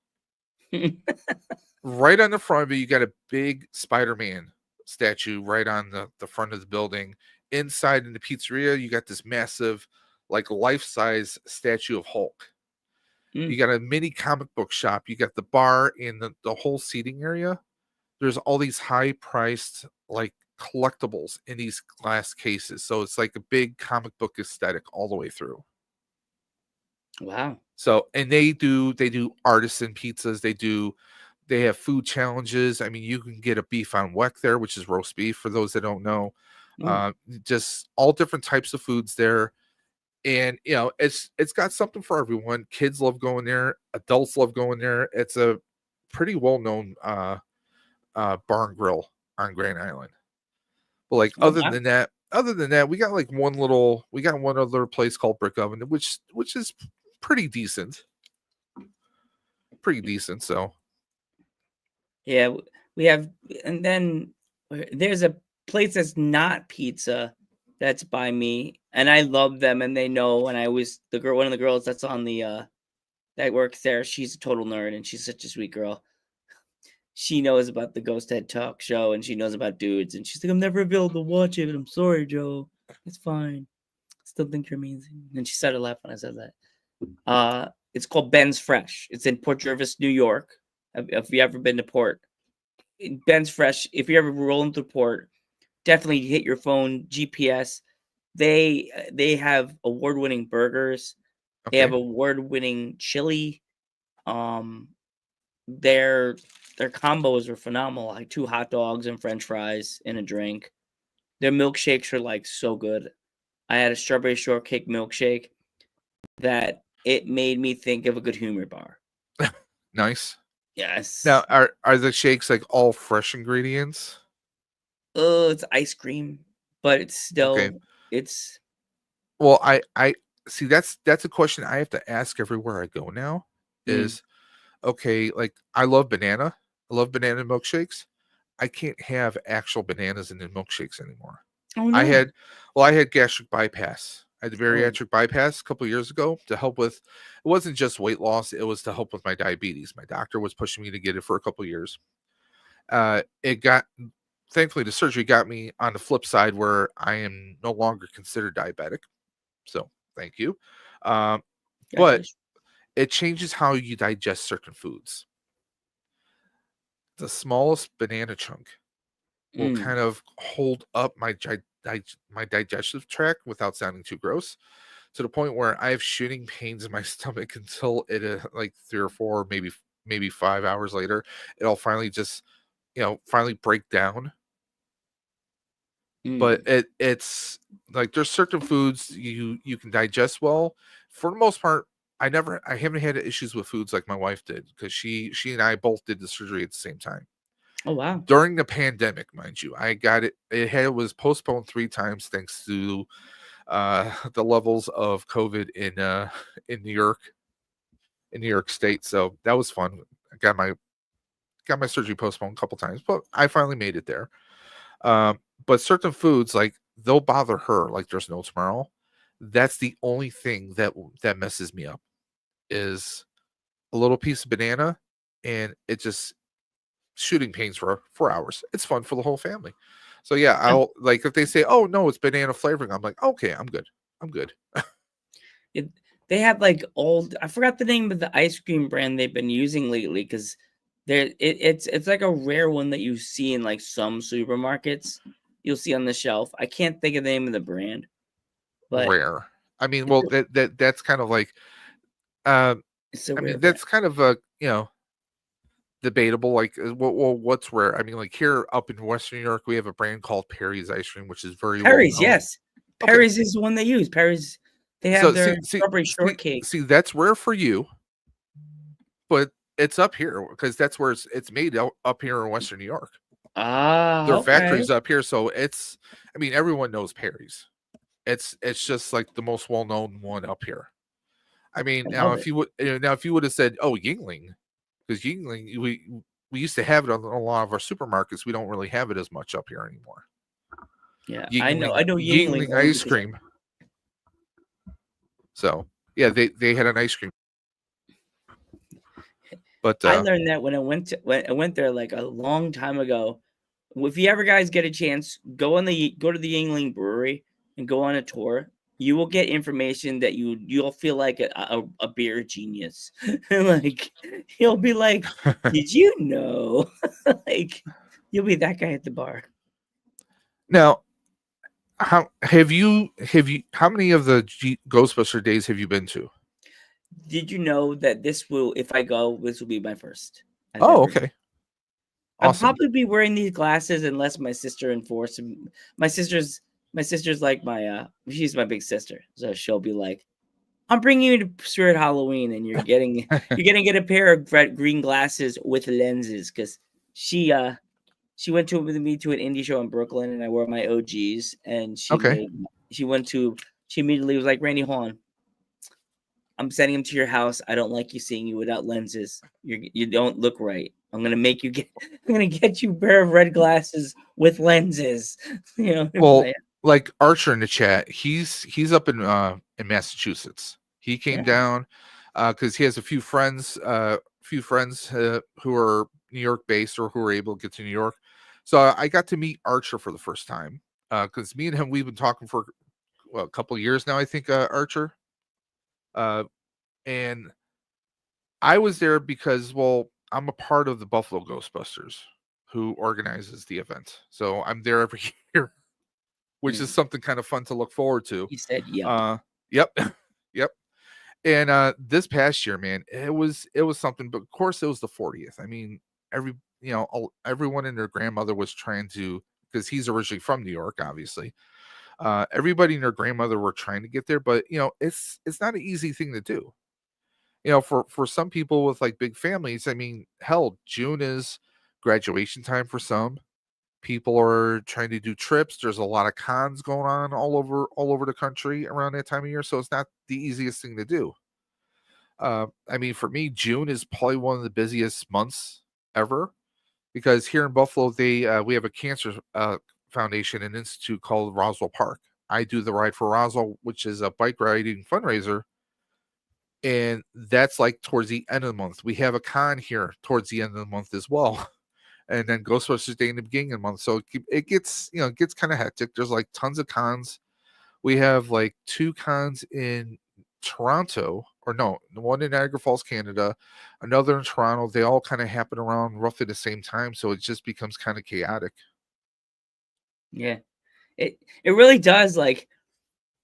Right on the front of it, you got a big Spider-Man statue right on the front of the building. Inside in the pizzeria, you got this massive, like life-size statue of Hulk. You got a mini comic book shop. You got the bar and the whole seating area. There's all these high-priced, like, collectibles in these glass cases. So it's like a big comic book aesthetic all the way through. wow. So, and they do artisan pizzas. They have food challenges. I mean, you can get a beef on weck there, which is roast beef for those that don't know. Just all different types of foods there. And you know, it's got something for everyone. Kids love going there, adults love going there. It's a pretty well-known bar and grill on Grand Island. But like other than that, we got one other place called Brick Oven, which is pretty decent. So Yeah, we have, and then there's a place that's not pizza that's by me, and I love them, and they know. And one of the girls that's on the that works there. She's a total nerd, and she's such a sweet girl. She knows about the Ghost Head Talk show, and she knows about dudes, and she's like, "I'm never able to watch it. I'm sorry, Joe. It's fine. I still think you're amazing." And she started laughing when I said that. It's called Ben's Fresh. It's in Port Jervis, New York. If you ever been to Port, Ben's Fresh. If you're ever rolling through Port, definitely hit your phone GPS. They have award-winning burgers. They have award-winning chili. Their combos are phenomenal. Like 2 hot dogs and French fries and a drink. Their milkshakes are like so good. I had a strawberry shortcake milkshake that it made me think of a Good Humor bar. nice. Yes. Now, are the shakes like all fresh ingredients? It's ice cream, but it's still it's. Well, I see that's a question I have to ask everywhere I go now. Is okay, like I love banana milkshakes. I can't have actual bananas in the milkshakes anymore. Oh no! I had gastric bypass. I had the bariatric bypass a couple of years ago to help with. It wasn't just weight loss; it was to help with my diabetes. My doctor was pushing me to get it for a couple of years. Thankfully, the surgery got me on the flip side where I am no longer considered diabetic. So, thank you. But it changes how you digest certain foods. The smallest banana chunk will kind of hold up my digestive tract without sounding too gross, to the point where I have shooting pains in my stomach until it like 3 or 4, maybe 5 hours later, it'll finally just finally break down. But it's like there's certain foods you can digest well. For the most part, I haven't had issues with foods like my wife did, because she and I both did the surgery at the same time Oh wow. during the pandemic, mind you. I got it. It was postponed 3 times thanks to the levels of COVID in New York State. So that was fun. I got my surgery postponed a couple times, but I finally made it there. But certain foods, like, they'll bother her like there's no tomorrow. That's the only thing that messes me up, is a little piece of banana, and it just shooting pains for hours. It's fun for the whole family. So yeah, Yeah. I'll, like, if they say, "Oh no, it's banana flavoring," I'm like, "Okay, I'm good. I'm good." They have like old. I forgot the name of the ice cream brand they've been using lately because it's like a rare one that you see in like some supermarkets. You'll see on the shelf. I can't think of the name of the brand, but Rare. I mean, it's well, that's kind of like, uh, it's a I rare mean, brand. that's kind of a, debatable. Like, what's rare? I mean, like, here up in Western New York, we have a brand called Perry's ice cream, which is very well Perry's, known. yes. Okay, Perry's is the one they use. Perry's, they have so their strawberry shortcake. see, that's rare for you, but it's up here because that's where it's made up here in Western New York. Ah, Their okay. factory's up here, so it's. I mean, everyone knows Perry's. It's just like the most well known one up here. I mean, I now love if it. you would now if you would have said, "Oh, Yingling," because Yingling, we used to have it on a lot of our supermarkets. We don't really have it as much up here anymore. Yeah, I know. I Yingling know Yingling Yingling only ice because cream. So yeah, they had an ice cream, but I learned that when I went there like a long time ago. If you ever guys get a chance, go to the Yingling Brewery and go on a tour. You will get information that you'll feel like a beer genius. Like you'll be like, "Did you know?" Like you'll be that guy at the bar. now how how many of the Ghostbuster days have you been to? Did you know that this will, if I go, this will be my first? I've Oh, never. okay, I'll awesome. probably be wearing these glasses unless my sister enforces. My sister's like she's my big sister, so she'll be like, "I'm bringing you to Spirit Halloween, and you're gonna get a pair of green glasses with lenses." Because she went to with me to an indie show in Brooklyn, and I wore my OGs, and Okay. she immediately was like, "Randy, hold on. I'm sending him to your house. I don't like you seeing you without lenses. You don't look right. I'm gonna make you get. I'm gonna get you a pair of red glasses with lenses." You know. Well, like Archer in the chat, he's up in Massachusetts. He came Yeah. down because he has a few friends who are New York based or who are able to get to New York. So I got to meet Archer for the first time because me and him, we've been talking for a couple of years now. I think Archer, and I was there because, well, I'm a part of the Buffalo Ghostbusters, who organizes the event. So I'm there every year, which is something kind of fun to look forward to. He said, "Yep." Yep, yep. And this past year, man, it was something. But of course, it was the 40th. I mean, everyone and their grandmother was trying to, because he's originally from New York, obviously. Everybody and their grandmother were trying to get there, but it's not an easy thing to do. For some people with like big families, I mean, hell, June is graduation time for some. People are trying to do trips. There's a lot of cons going on all over the country around that time of year, so it's not the easiest thing to do. I mean, for me, June is probably one of the busiest months ever because here in Buffalo, we have a cancer foundation and institute called Roswell Park. I do the Ride for Roswell, which is a bike riding fundraiser, and that's like towards the end of the month. We have a con here towards the end of the month as well. And then Ghostbusters Day in the beginning of the month. So it gets kind of hectic. There's like tons of cons. We have like 2 cons in Toronto, or no, one in Niagara Falls, Canada, another in Toronto. They all kind of happen around roughly the same time, so it just becomes kind of chaotic. Yeah. It really does. Like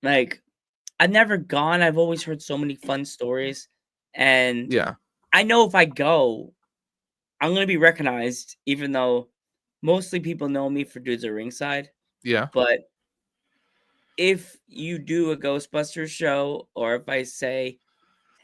I've never gone. I've always heard so many fun stories, and Yeah, I know if I go, I'm gonna be recognized, even though mostly people know me for Dudes at Ringside. yeah. But if you do a Ghostbusters show, or if I say,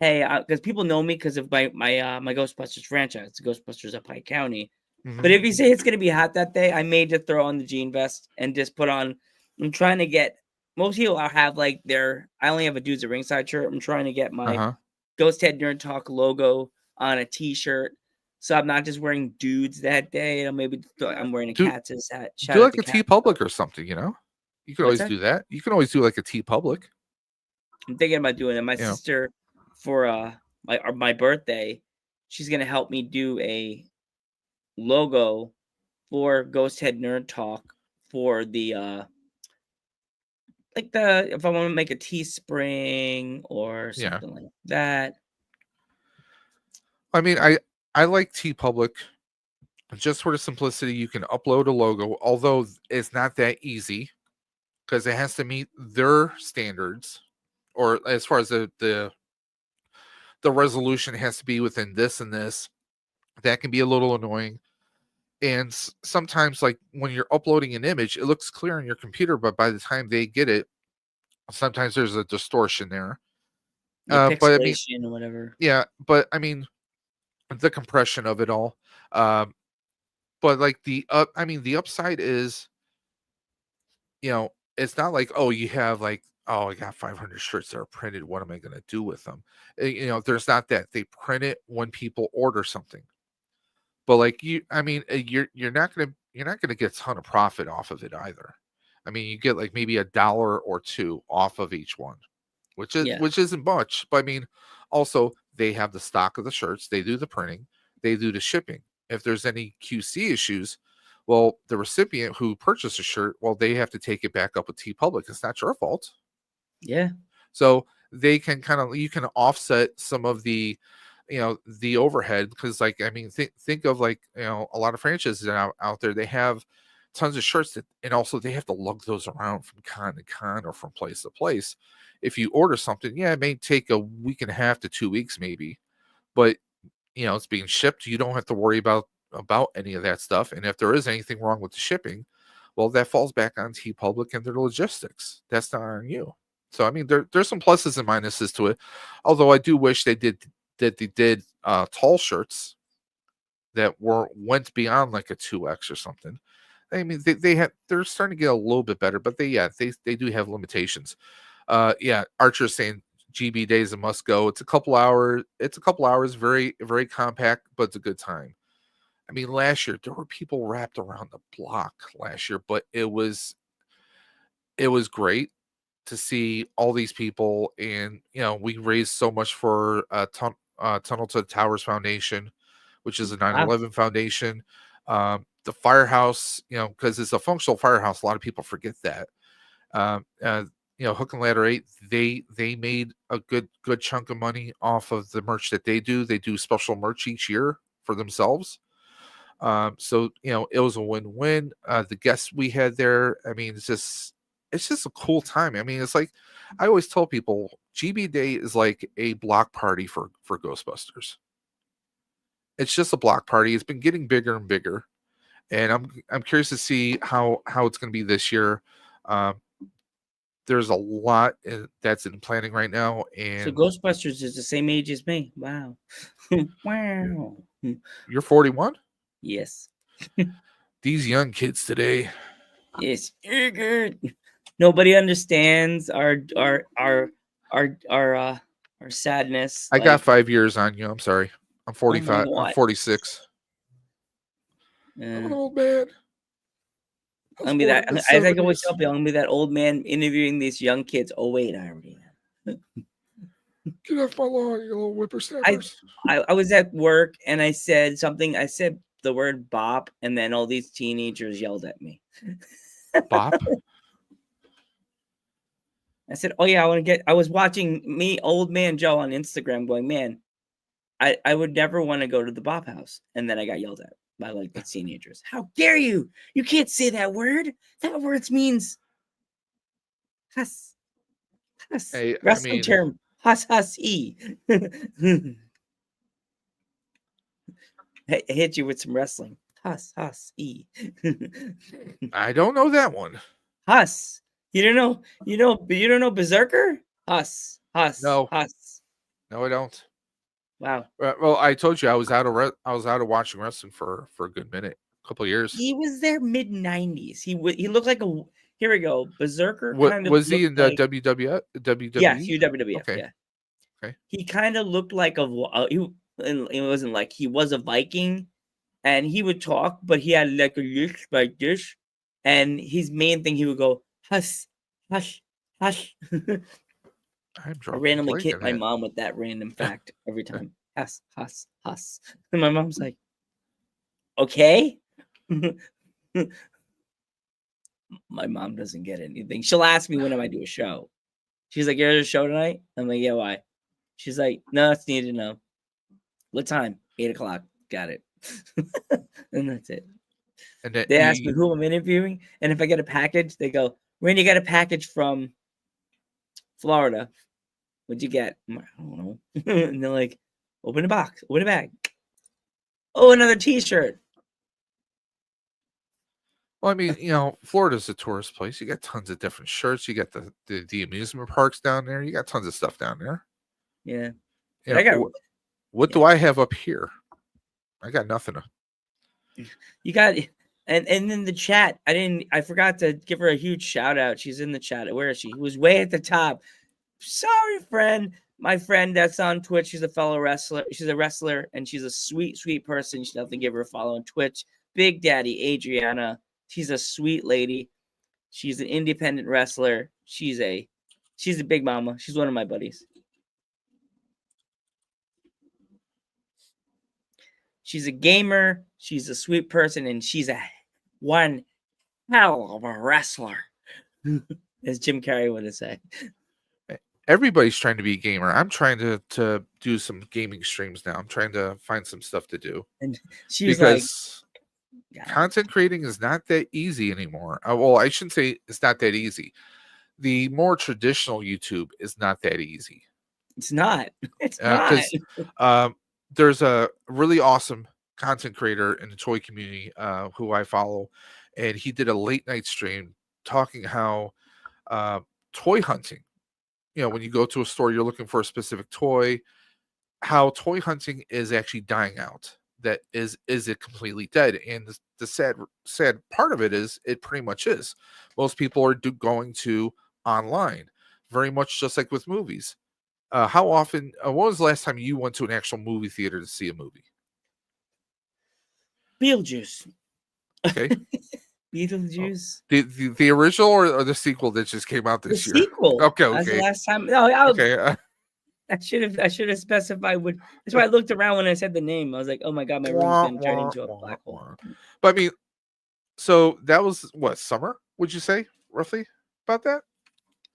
hey, because people know me because of my Ghostbusters franchise, it's Ghostbusters of Pike County. Mhm. But if you say it's gonna be hot that day, I may just throw on the jean vest and just put on. I'm trying to get most people. I have like their. I only have a Dudes at Ringside shirt. I'm trying to get my Uh-huh. Ghost Head Nerd Talk logo on a T-shirt, so I'm not just wearing dudes that day. I'm wearing a Do- Cats hat. Shout Do out like to a T Cats. Public or something, you know? You can What's always that? do that. You can always do like a T Public. I'm thinking about doing it. My You know. sister, for my birthday, she's gonna help me do a logo for Ghost Head Nerd Talk for the if I want to make a Teespring or Yeah. something like that. I mean, I like T Public just for the simplicity. You can upload a logo, although it's not that easy because it has to meet their standards, or as far as the resolution has to be within this and this. That can be a little annoying. And sometimes, like when you're uploading an image, it looks clear on your computer, but by the time they get it, sometimes there's a distortion there. Yeah, But I mean, pixelation or whatever. yeah, but I mean, the compression of it all. Um, but like I mean, the upside is, it's not like, oh, you have like, oh, I got 500 shirts that are printed. What am I going to do with them? There's not that. They print it when people order something. But like I mean, you're not gonna get a ton of profit off of it either. I mean, you get like maybe $1 or $2 off of each one, Yeah. which isn't much. But I mean, also they have the stock of the shirts, they do the printing, they do the shipping. If there's any QC issues, well, the recipient who purchased a shirt, well, they have to take it back up with T Public. It's not your fault. Yeah. So they can you can offset some of the the overhead, because like, I mean, think of like, a lot of franchises out there, they have tons of shirts and also they have to lug those around from con to con or from place to place. If you order something, yeah, it may take a week and a half to 2 weeks maybe, but it's being shipped. You don't have to worry about any of that stuff. And if there is anything wrong with the shipping, well, that falls back on T Public and their logistics. That's not on you. So I mean, there's some pluses and minuses to it. Although I do wish they did tall shirts that went beyond like a 2X or something. I mean, they're starting to get a little bit better, but they do have limitations. Yeah, Archer's saying GB Days a must go. It's a couple hours. Very very compact, but it's a good time. I mean, last year there were people wrapped around the block last year, but it was great to see all these people. And we raised so much for Tunnel to the Towers Foundation, which is a 9/11 foundation. The firehouse, because it's a functional firehouse, a lot of people forget that. Hook and Ladder 8, they made a good chunk of money off of the merch that they do. They do special merch each year for themselves. So it was a win-win. The guests we had there, I mean, it's just a cool time. I mean, it's like I always tell people, GB Day is like a block party for Ghostbusters. It's just a block party. It's been getting bigger and bigger, and I'm curious to see how it's going to be this year. There's a lot that's in planning right now, So and Ghostbusters is the same age as me. Wow. Wow. you're 41. Yes. These young kids today. Yes. Good. Nobody understands our sadness. I got 5 years on you. I'm sorry. I'm 45. I'm God. 46. I'm an old man. I'm gonna be that. As I always tell people, I'm gonna be that old man interviewing these young kids. Oh wait, I already am. Get off my lawn, you little whippersnappers. I was at work and I said something. I said the word "bop," and then all these teenagers yelled at me. Bop? I said, "Oh yeah, I was watching old man Joe on Instagram, going, man, I would never want to go to the Bop House," and then I got yelled at by like the teenagers. How dare you? You can't say that word. That word means hus. Hey, Wrestling term. Hus-e. I hit you with some wrestling. Hus-e. I don't know that one. Hus. You don't know Berserker? Hus. No. Hus. No, I don't. Wow. Well, I told you I was out of watching wrestling for a good minute, a couple of years. He was there mid 90s. He looked like a here we go. Berserker What kind of was he looked in the like WWF? yes, WWE? he was WWF. Okay. Yeah. Okay. He kind of looked like it wasn't like he was a Viking and he would talk, but he had like a lisp like this. And his main thing, he would go, hush, hush, hush. I'm I drunk. randomly hit my mom with that random fact every time. Huss, huss, huss. And my mom's like, okay. My mom doesn't get anything. She'll ask me when I do a show. She's like, "You're at a show tonight?" I'm like, "Yeah, why?" She's like, "No, that's needed to know. What time? 8:00. Got it." And that's it. And then They ask me who I'm interviewing, and if I get a package, they go, "Randy, got a package from Florida. What'd you get?" I'm like, "I don't know." And they're like, "Open the box. Open the bag. Oh, another T-shirt." well, I mean, Florida's a tourist place. You got tons of different shirts. You got the amusement parks down there. You got tons of stuff down there. Yeah. You But I know, got what do I have up here? I got nothing. you got and in the chat, I forgot to give her a huge shout out. She's in the chat. Where is she? Who was way at the top. Sorry, friend. My friend that's on Twitch. She's a fellow wrestler. She's a wrestler and she's a sweet, sweet person. You should definitely give her a follow on Twitch. Big Daddy Adriana. She's a sweet lady. She's an independent wrestler. She's a big mama. She's one of my buddies. She's a gamer. She's a sweet person, and she's a one hell of a wrestler, as Jim Carrey would have said. Everybody's trying to be a gamer. I'm trying to do some gaming streams now. I'm trying to find some stuff to do. And she was like, content creating is not that easy anymore. Well, I shouldn't say it's not that easy. The more traditional YouTube is not that easy. It's not. It's not. There's a really awesome content creator in the toy community who I follow, and he did a late night stream talking how toy hunting, when you go to a store, you're looking for a specific toy, how toy hunting is actually dying out. That is it completely dead? And the sad part of it is it pretty much is. Most people are going to online, very much just like with movies. How often? When was the last time you went to an actual movie theater to see a movie? Beetlejuice. Okay. Beetlejuice. The original or the sequel that just came out this year? The sequel. Okay. That's the last time. No, okay. I should have specified what. That's why I looked around when I said the name. I was like, oh my god, my room's gonna turn into a black hole. But I mean, so that was what, summer? Would you say roughly about that?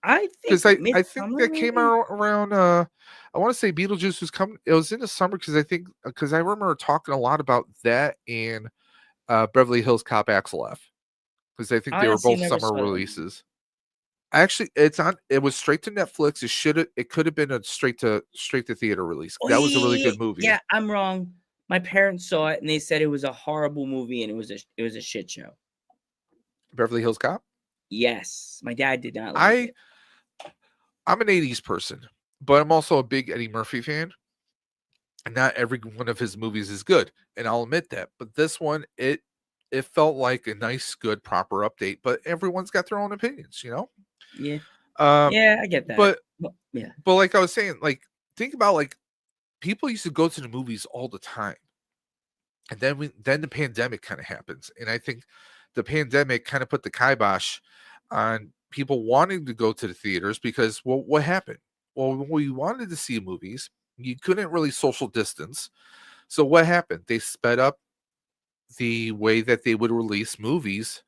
I think I think that came out around. I want to say Beetlejuice was coming. It was in the summer because I remember talking a lot about that and Beverly Hills Cop Axel F, because I think they were both summer releases. Actually, it was straight to Netflix. It could have been a straight to theater release. That was a really good movie. Yeah, I'm wrong. My parents saw it and they said it was a horrible movie and it was a shit show. Beverly Hills Cop? Yes. My dad did not like it. I'm an 80s person, but I'm also a big Eddie Murphy fan. And not every one of his movies is good, and I'll admit that. But this one, it felt like a nice, good, proper update. But everyone's got their own opinions, Yeah. Yeah, I get that. But yeah. But like I was saying, like, think about, like, people used to go to the movies all the time. And then the pandemic kind of happens. And I think the pandemic kind of put the kibosh on people wanting to go to the theaters because, well, what happened? Well, when we wanted to see movies, you couldn't really social distance. So what happened? They sped up the way that they would release movies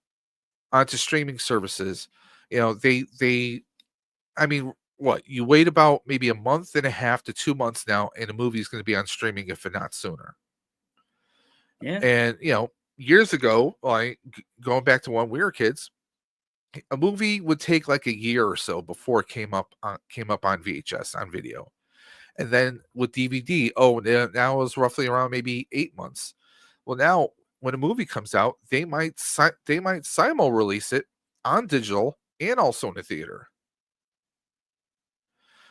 onto streaming services. I mean, what? You wait about maybe a month and a half to 2 months now, and a movie is going to be on streaming, if not sooner. Yeah. And, years ago, like going back to when we were kids, a movie would take like a year or so before it came up on VHS, on video. And then with DVD, now it's roughly around maybe 8 months. Well, now when a movie comes out, they might simul release it on digital and also in the theater.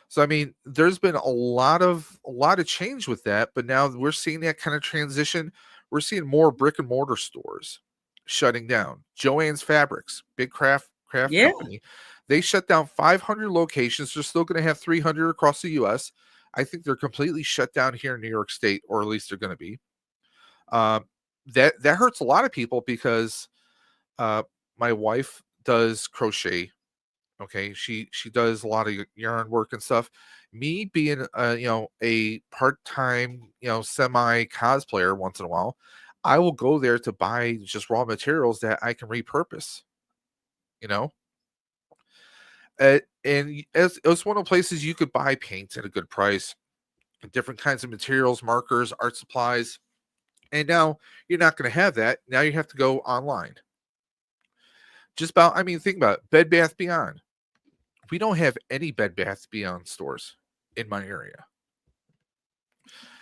So I mean, there's been a lot of change with that, but now we're seeing that kind of transition. We're seeing more brick and mortar stores shutting down. Joann's Fabrics, big craft Yeah. company, they shut down 500 locations. They're still going to have 300 across the U.S. I think they're completely shut down here in New York State, or at least they're going to be. That hurts a lot of people because my wife does crochet. Okay, she does a lot of yarn work and stuff. Me being a part-time semi cosplayer once in a while, I will go there to buy just raw materials that I can repurpose. You know, and it's one of the places you could buy paints at a good price, different kinds of materials, markers, art supplies. And now you're not going to have that. Now you have to go online. Just about, I mean, think about it. Bed Bath Beyond. We don't have any Bed Bath Beyond stores in my area.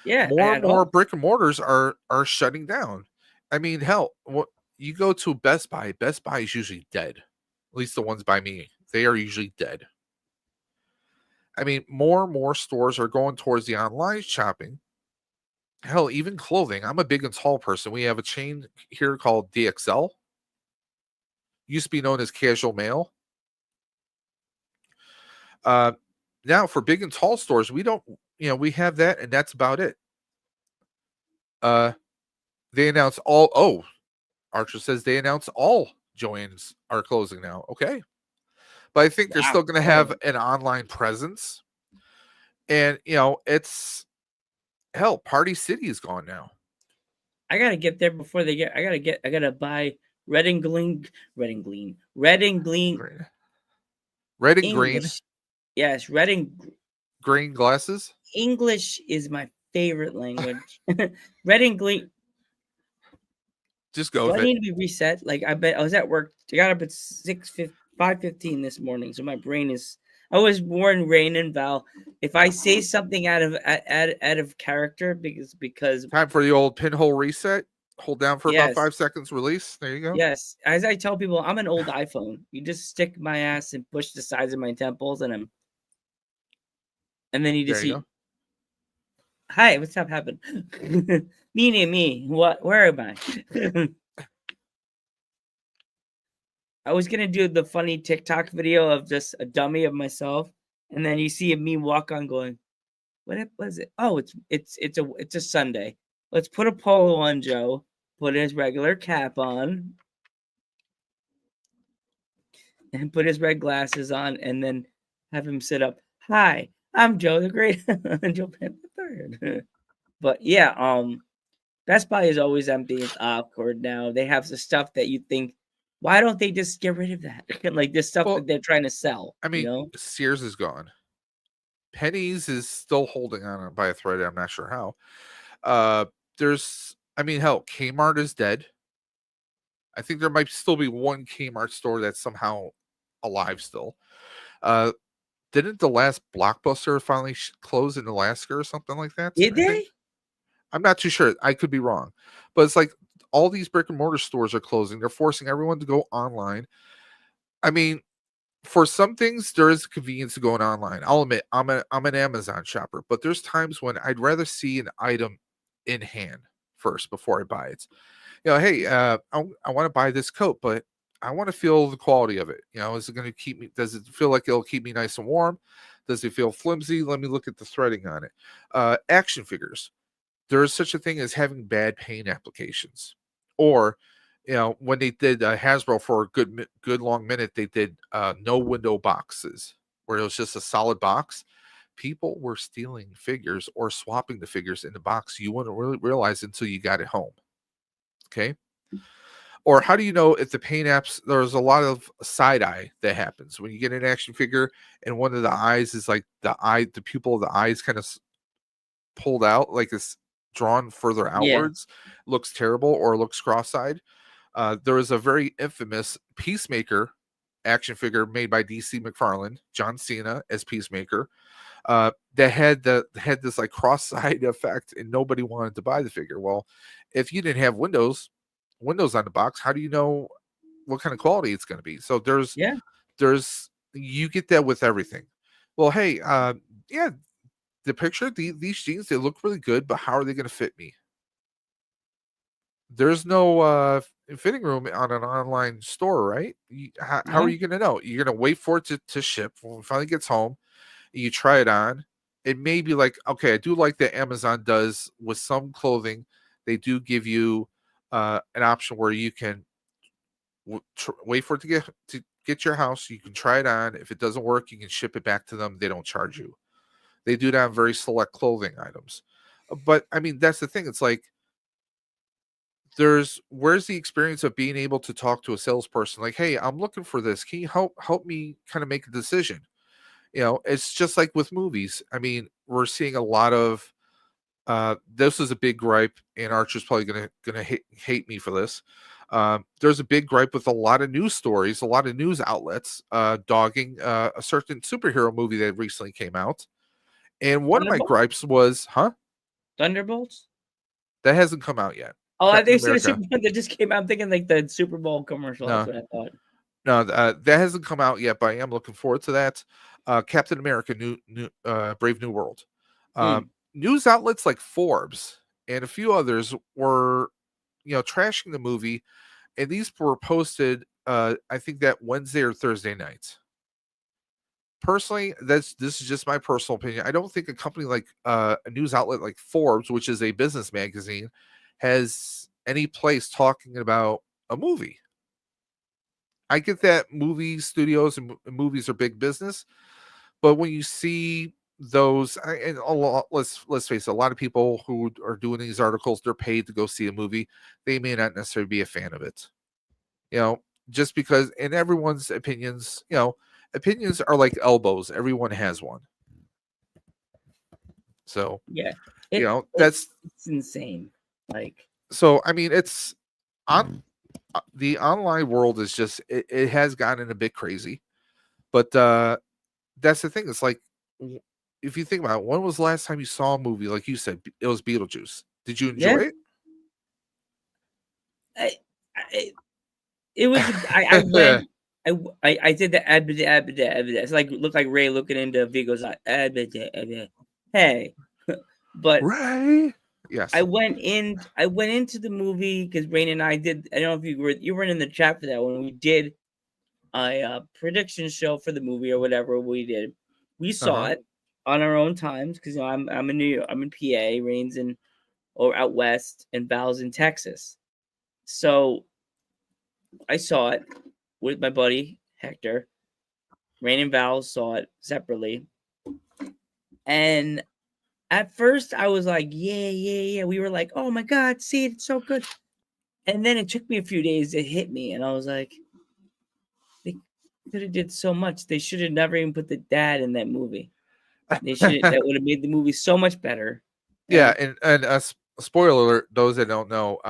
Yeah. More and more brick and mortars are shutting down. I mean, hell, what you go to Best Buy is usually dead. At least the ones by me, they are usually dead. I mean, more and more stores are going towards the online shopping. Hell, even clothing. I'm a big and tall person. We have a chain here called DXL. Used to be known as Casual Male. Now for big and tall stores, we don't, we have that, and that's about it. They announced Archer says they announced all Joann's are closing now. Okay. But I think they're still going to have an online presence. And, it's hell, Party City is gone now. I got to get there before they get, I got to buy red and green. Red and green. Yes, red and green glasses. English is my favorite language. Red and green. Just go. Do I need to be reset? Like, I bet I was at work. I got up at 5:15 this morning, so my brain is. I was warned, Rain and Val, if I say something out of character, because time for the old pinhole reset. Hold down for about 5 seconds. Release. There you go. Yes, as I tell people, I'm an old iPhone. You just stick my ass and push the sides of my temples, and then you just see. Hi, what's up? Happened? me. What? Where am I? I was gonna do the funny TikTok video of just a dummy of myself, and then you see me walk on, going, "What was it? Oh, it's a Sunday. Let's put a polo on Joe, put his regular cap on, and put his red glasses on, and then have him sit up. Hi, I'm Joe the Great, Joe Pan the Third." But yeah, Best Buy is always empty. It's awkward now. They have the stuff that you think, why don't they just get rid of that? Like this stuff that they're trying to sell. I mean, Sears is gone. Penny's is still holding on by a thread. I'm not sure how. Hell, Kmart is dead. I think there might still be one Kmart store that's somehow alive still. Didn't the last Blockbuster finally close in Alaska or something like that? Did they? I'm not too sure. I could be wrong. But it's like all these brick and mortar stores are closing. They're forcing everyone to go online. I mean, for some things, there is convenience to going online. I'll admit, I'm an Amazon shopper, but there's times when I'd rather see an item in hand first before I buy it. Hey, I want to buy this coat, but I want to feel the quality of it. Is it going to keep me? Does it feel like it'll keep me nice and warm? Does it feel flimsy? Let me look at the threading on it. Action figures. There is such a thing as having bad paint applications, or when they did Hasbro for a good long minute, they did no window boxes where it was just a solid box. People were stealing figures or swapping the figures in the box. You wouldn't really realize until you got it home. Okay. Or how do you know if the paint apps, there's a lot of side eye that happens when you get an action figure and one of the eyes is like the pupil of the eye is kind of pulled out, like it's drawn further outwards, looks terrible or looks cross-eyed. There was a very infamous Peacemaker action figure made by DC McFarlane, John Cena as Peacemaker, that had this like cross-eyed effect, and nobody wanted to buy the figure. Well, if you didn't have windows on the box, how do you know what kind of quality it's going to be? So you get that with everything. Well, hey, yeah, the picture, these jeans, they look really good, but how are they going to fit me? There's no fitting room on an online store, right? How are No, you going to know? You're going to wait for it to ship when it finally gets home. You try it on. It may be like, okay, I do like that Amazon does with some clothing. They do give you an option where you can wait for it to get your house. You can try it on. If it doesn't work, you can ship it back to them. They don't charge you. They do that on very select clothing items. But I mean, that's the thing. It's like where's the experience of being able to talk to a salesperson like, hey, I'm looking for this. Can you help me kind of make a decision? It's just like with movies. I mean, we're seeing a lot of this is a big gripe, and Archer's probably gonna hate me for this. There's a big gripe with a lot of news stories, a lot of news outlets dogging a certain superhero movie that recently came out. And one of my Thunderbolt? gripes was, Thunderbolts. that hasn't come out yet. Oh, Captain they said a America. Super that just came out. I'm thinking like the Super Bowl commercial. That's No, what I thought. no, that hasn't come out yet, but I am looking forward to that. Captain America, Brave New World. Mm. News outlets like Forbes and a few others were, trashing the movie, and these were posted, I think that Wednesday or Thursday night. Personally, this is just my personal opinion. I don't think a company like a news outlet like Forbes, which is a business magazine, has any place talking about a movie. I get that movie studios and movies are big business, but when you see those, and a lot, let's face it, a lot of people who are doing these articles, they're paid to go see a movie. They may not necessarily be a fan of it, just because. And everyone's opinions, opinions are like elbows. Everyone has one. So Yeah, that's it's insane. Like, so. I mean, it's on the online world is just it has gotten a bit crazy, but that's the thing. It's like, if you think about it, when was the last time you saw a movie like you said it was Beetlejuice? Did you enjoy yeah, it? I it was. I went. I did the It's like looked like Ray looking into Vigo's eye. Hey, but Right. Yes. I went into the movie because Rain and I did. I don't know if you weren't in the chat for that when we did a prediction show for the movie or whatever we did. We saw it on our own times because I'm in New York, I'm in PA, Rain's in or out west, and Val's in Texas. So I saw it with my buddy Hector. Rain and Val saw it separately, and at first I was like, yeah. We were like, oh my god, see it, it's so good. And then it took me a few days to hit me, and I was like, they could have did so much. They should have never even put the dad in that movie. They should that would have made the movie so much better. Yeah, and spoiler alert, those that don't know,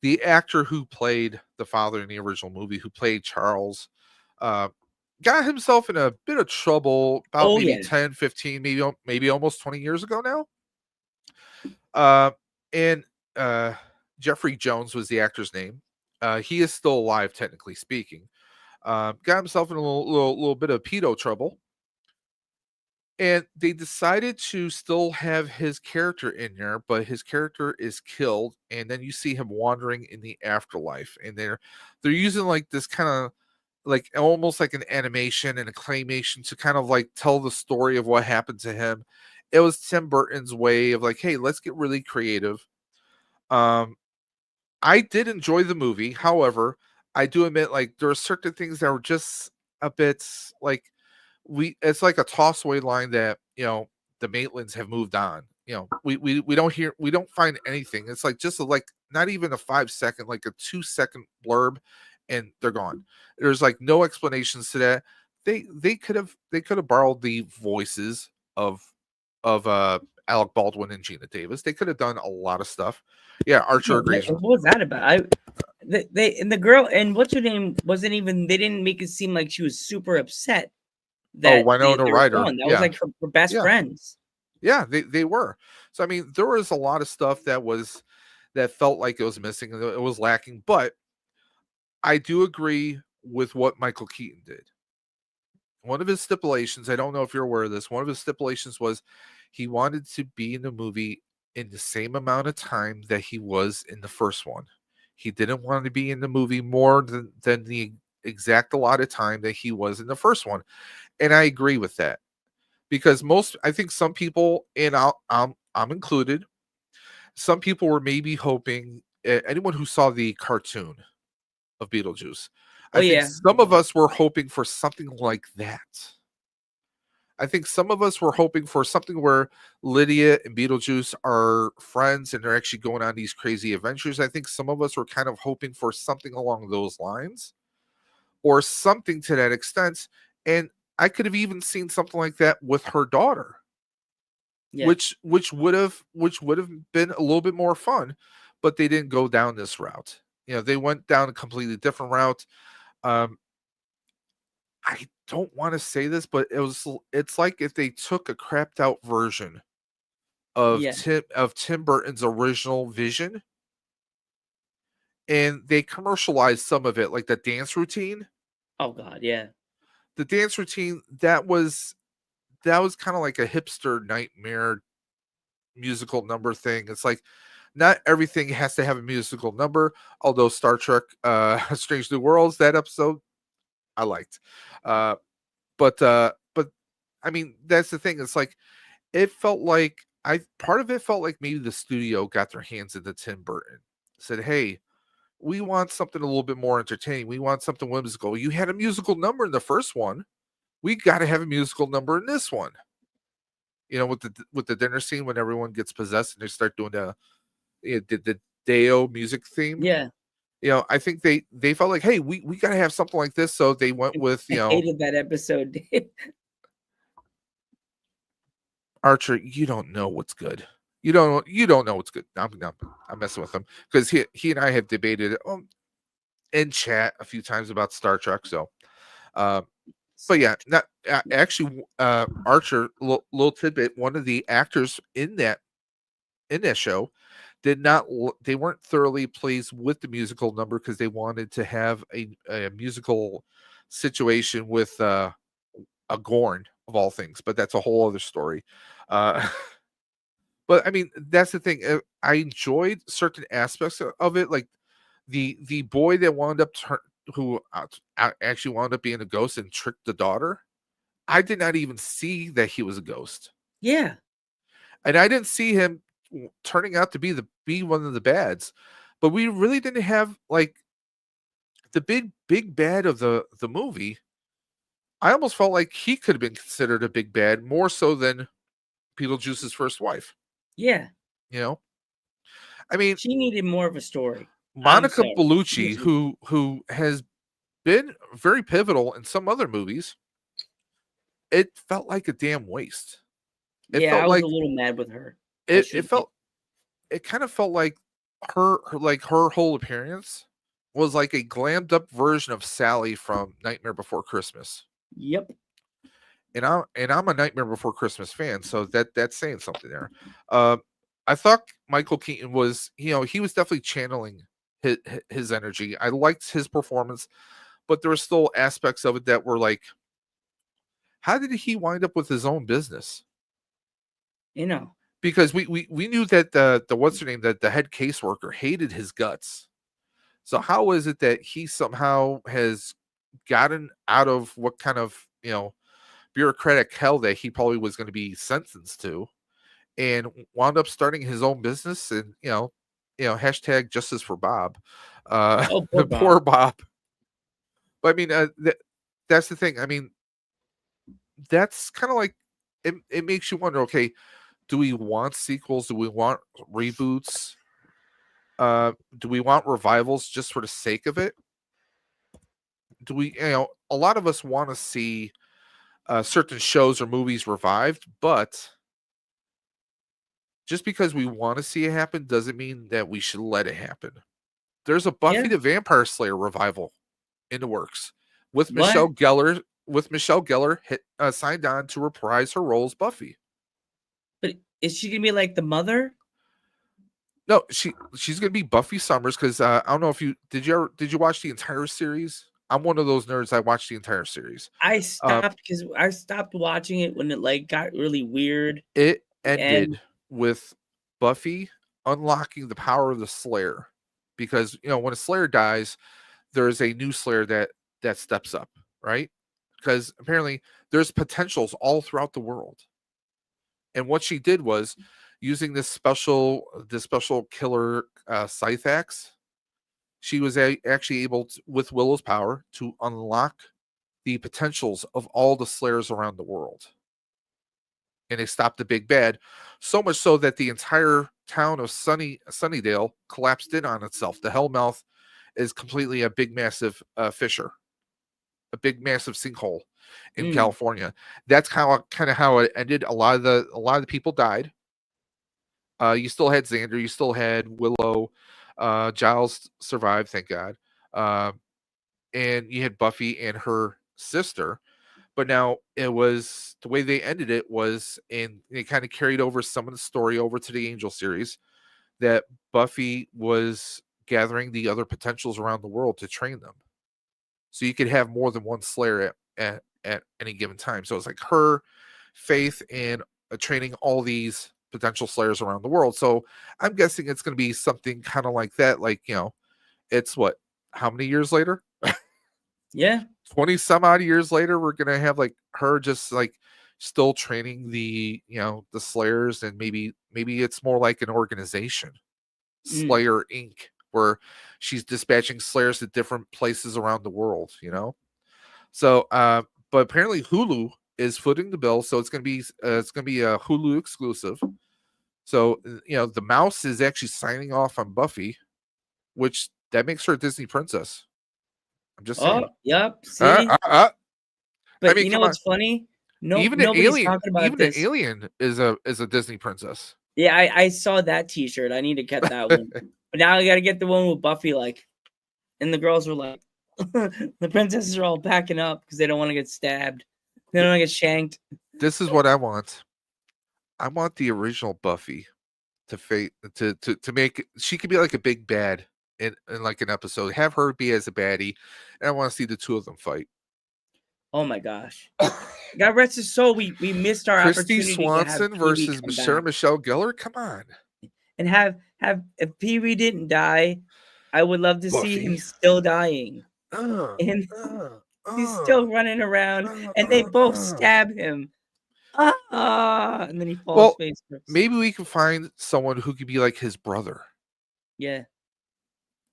the actor who played the father in the original movie, who played Charles, got himself in a bit of trouble about Oh maybe yeah. 10, 15, maybe almost 20 years ago now. And Jeffrey Jones was the actor's name. He is still alive, technically speaking. Got himself in a little bit of pedo trouble. And they decided to still have his character in there, but his character is killed, and then you see him wandering in the afterlife. And they're using like this kind of like almost like an animation and a claymation to kind of like tell the story of what happened to him. It was Tim Burton's way of like, hey, let's get really creative. I did enjoy the movie. However, I do admit like there are certain things that were just a bit like it's like a toss away line that the Maitlands have moved on. We don't find anything. It's like just like not even a 5-second, like a 2-second blurb, and they're gone. There's like no explanations to that. They could have borrowed the voices of Alec Baldwin and Gina Davis. They could have done a lot of stuff. Yeah, Archer agrees. What was that about? They and the girl and what's her name wasn't even. They didn't make it seem like she was super upset. That Winona they were Ryder. gone. That was like her best friends. Yeah, they were. So I mean, there was a lot of stuff that felt like it was missing, and it was lacking. But I do agree with what Michael Keaton did. one of his stipulations, I don't know if you're aware of this, one of his stipulations was he wanted to be in the movie in the same amount of time that he was in the first one. He didn't want to be in the movie more than the exact allotted time that he was in the first one. And I agree with that. Because I think some people, and I'm included, some people were maybe hoping, anyone who saw the cartoon of Beetlejuice, Oh, I think yeah. some of us were hoping for something like that. I think some of us were hoping for something where Lydia and Beetlejuice are friends and they're actually going on these crazy adventures. I think some of us were kind of hoping for something along those lines or something to that extent. And I could have even seen something like that with her daughter, Yeah. which would have been a little bit more fun, but they didn't go down this route. They went down a completely different route. Um, I don't want to say this, but it's like if they took a crapped out version of Yeah. Tim Burton's original vision and they commercialized some of it, like the dance routine. Oh God, yeah. The dance routine that was kind of like a hipster nightmare musical number thing. It's like not everything has to have a musical number, although Star Trek Strange New Worlds, that episode I liked. But I mean, that's the thing. It's like it felt like part of it felt like maybe the studio got their hands into Tim Burton. Said, "Hey, we want something a little bit more entertaining. We want something whimsical. You had a musical number in the first one. We got to have a musical number in this one." With the dinner scene when everyone gets possessed and they start doing the Deo music theme. Yeah. I think they felt like, hey, we got to have something like this, so they went with I hated that episode. Archer. You don't know what's good. You don't know what's good. I'm messing with him because he and I have debated in chat a few times about Star Trek. So, but yeah, not actually. Archer, little tidbit. One of the actors in that show they weren't thoroughly pleased with the musical number because they wanted to have a musical situation with a Gorn of all things, but that's a whole other story. But I mean, that's the thing. I enjoyed certain aspects of it, like the boy that wound up who actually wound up being a ghost and tricked the daughter. I did not even see that he was a ghost. Yeah. And I didn't see him turning out to be one of the bads. But we really didn't have like the big bad of the movie. I almost felt like he could have been considered a big bad more so than Beetlejuice's first wife. Yeah. I mean, she needed more of a story. Monica Bellucci, who has been very pivotal in some other movies, it felt like a damn waste. I was a little mad with her. It kind of felt like her whole appearance was like a glammed up version of Sally from Nightmare Before Christmas. Yep. And I'm a Nightmare Before Christmas fan, so that's saying something there. I thought Michael Keaton was, he was definitely channeling his energy. I liked his performance, but there were still aspects of it that were like, how did he wind up with his own business? Because we knew that the what's her name, that the head caseworker hated his guts. So how is it that he somehow has gotten out of what kind of bureaucratic hell that he probably was going to be sentenced to, and wound up starting his own business? And hashtag justice for Bob. Poor Bob. But I mean, that's the thing. I mean, that's kind of like it makes you wonder. Okay, do we want sequels? Do we want reboots? Do we want revivals just for the sake of it? Do we, a lot of us want to see certain shows or movies revived, but just because we want to see it happen doesn't mean that we should let it happen. There's a Buffy the Vampire Slayer revival in the works with Michelle Gellar. Signed on to reprise her role as Buffy. But is she gonna be like the mother? No, she's gonna be Buffy Summers, because I don't know if you did you watch the entire series I'm one of those nerds. I watched the entire series. I stopped because I stopped watching it when it like got really weird. It And ended with Buffy unlocking the power of the Slayer, because when a Slayer dies, there's a new Slayer that steps up, right? Because apparently there's potentials all throughout the world. And what she did was using this special killer scythe axe. She was actually able to, with Willow's power, to unlock the potentials of all the Slayers around the world. And they stopped the big bad, so much so that the entire town of Sunnydale collapsed in on itself. The Hellmouth is completely a big, massive fissure, a big, massive sinkhole in California. That's kind of how it ended. A lot of the people died. You still had Xander, you still had Willow, Giles survived, thank God, and you had Buffy and her sister. But now it was the way they ended it was, and they kind of carried over some of the story over to the Angel series, that Buffy was gathering the other potentials around the world to train them, so you could have more than one Slayer at any given time. So it's like her, Faith, and training all these potential Slayers around the world. So I'm guessing it's going to be something kind of like that. Like, it's how many years later? Yeah. 20 some odd years later, we're going to have like her just like still training the Slayers, and maybe it's more like an organization, Slayer Inc., where she's dispatching Slayers to different places around the world, So, but apparently Hulu is footing the bill, so it's gonna be a Hulu exclusive. So the mouse is actually signing off on Buffy, which that makes her a Disney princess. I'm just saying. Yep. See, but I mean, what's funny? Even nobody's talking about this. An alien is a Disney princess. Yeah, I saw that T-shirt. I need to get that one. But now I got to get the one with Buffy, and the girls were like, the princesses are all packing up because they don't want to get stabbed. They don't want to get shanked. This is what I want. I want the original Buffy to make. She could be like a big bad in like an episode. Have her be as a baddie, and I want to see the two of them fight. Oh my gosh! God rest his soul. We missed our Christy opportunity. Swanson versus Sarah Michelle Gellar. Come on, and have if Pee Wee didn't die, I would love to see him still dying. And he's still running around, and they both stab him. And then he falls face first. Maybe we can find someone who could be like his brother. Yeah.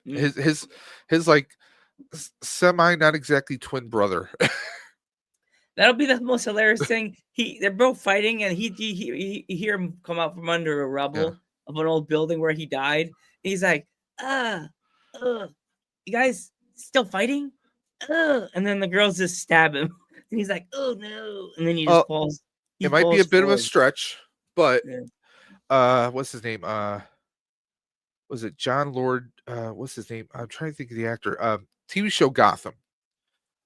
His like semi, not exactly twin brother. That'll be the most hilarious thing. They're both fighting, and he hear him come out from under a rubble of an old building where he died. And he's like, you guys still fighting? And then the girls just stab him, and he's like, oh no, and then he just falls. It might be a bit of a stretch, but what's his name? Was it John Lord? What's his name? I'm trying to think of the actor. TV show Gotham.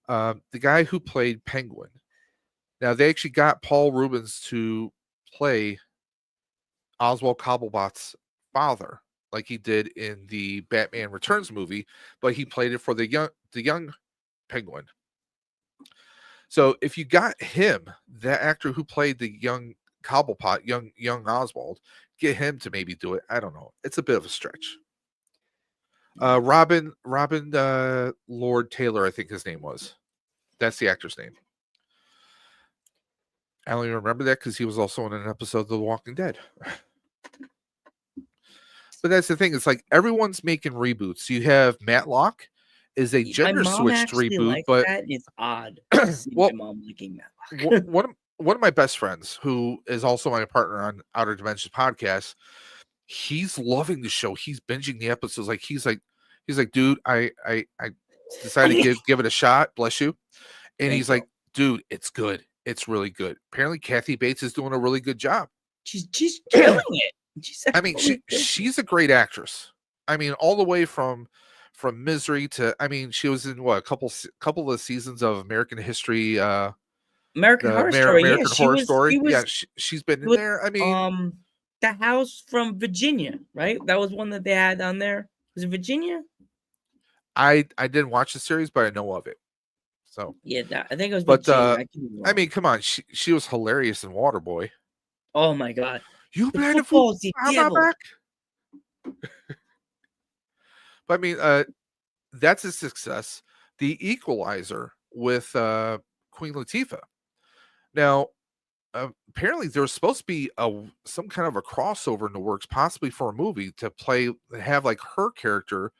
The guy who played Penguin. Now they actually got Paul Rubens to play Oswald Cobblepot's father, like he did in the Batman Returns movie, but he played it for the young Penguin. So if you got him, that actor who played the young Cobblepot, young Oswald, get him to maybe do it. I don't know. It's a bit of a stretch. Robin Lord Taylor, I think his name was. That's the actor's name. I only remember that because he was also in an episode of The Walking Dead. But that's the thing. It's like everyone's making reboots. You have Matlock is a gender switched reboot, but it's odd. Well, my mom liking Matlock. one of my best friends, who is also my partner on Outer Dimensions podcast, he's loving the show. He's binging the episodes. He's like, dude, I decided to give it a shot. Bless you. And he's like, dude, it's good. It's really good. Apparently, Kathy Bates is doing a really good job. She's killing it. She's a great actress. I mean, all the way from Misery to, I mean, she was in a couple of seasons of American History. American Horror Story. Yeah, she's been in there. I mean, the house from Virginia, right? That was one that they had on there. Was it Virginia? I didn't watch the series, but I know of it. So, Yeah, I think it was but with Jane. I could be I wrong. mean, come on, she was hilarious in Waterboy. Oh my god, You the blinded fool football's the on my devil. back. But I mean, that's a success. The Equalizer with Queen Latifah. Now, apparently, there was supposed to be some kind of a crossover in the works, possibly for a movie to have like her character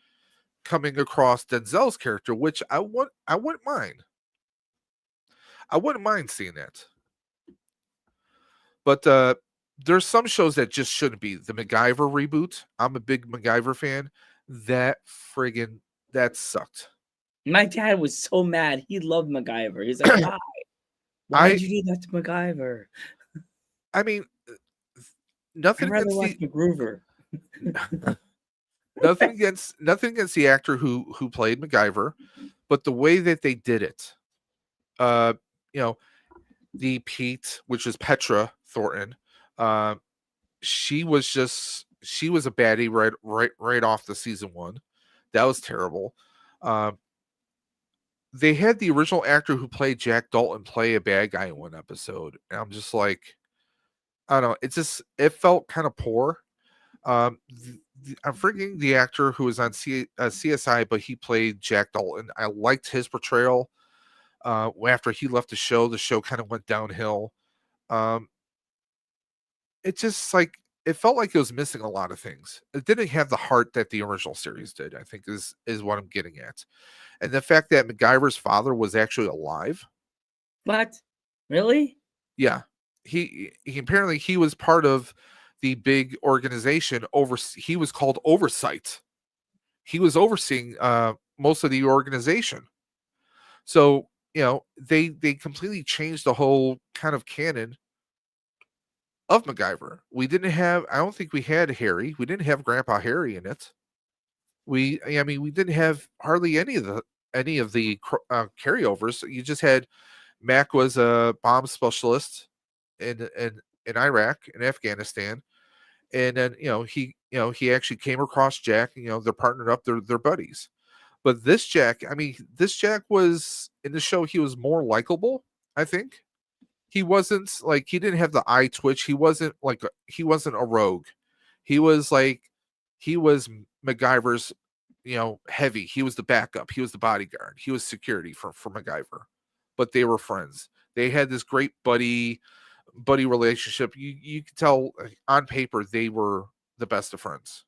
coming across Denzel's character, which I wouldn't mind. I wouldn't mind seeing that. But there's some shows that just shouldn't be. The MacGyver reboot. I'm a big MacGyver fan. That sucked. My dad was so mad. He loved MacGyver. He's like, why? Why did you do that to MacGyver? I mean, I'd nothing rather against watch MacGruber. nothing against the actor who played MacGyver, but the way that they did it, the Pete, which is Petra Thornton, she was a baddie right off the season one. That was terrible. They had the original actor who played Jack Dalton play a bad guy in one episode, and I'm just like, I don't know. It felt kind of poor. I'm forgetting the actor who was on CSI, but he played Jack Dalton. I liked his portrayal. After he left the show kind of went downhill. It just it felt like it was missing a lot of things. It didn't have the heart that the original series did, I think is what I'm getting at. And the fact that MacGyver's father was actually alive. What? Really? Yeah. He apparently he was part of the big organization he was called Oversight. He was overseeing most of the organization. So, they completely changed the whole kind of canon of MacGyver. I don't think we had Harry. We didn't have Grandpa Harry in it. We didn't have hardly any of the carryovers. You just had Mac was a bomb specialist in Iraq and Afghanistan, and then he actually came across Jack. They're partnered up. They're buddies. But this Jack was in the show. He was more likable, I think. He wasn't he didn't have the eye twitch. He wasn't a rogue. He was MacGyver's, heavy. He was the backup. He was the bodyguard. He was security for MacGyver. But they were friends. They had this great buddy relationship. You could tell on paper they were the best of friends.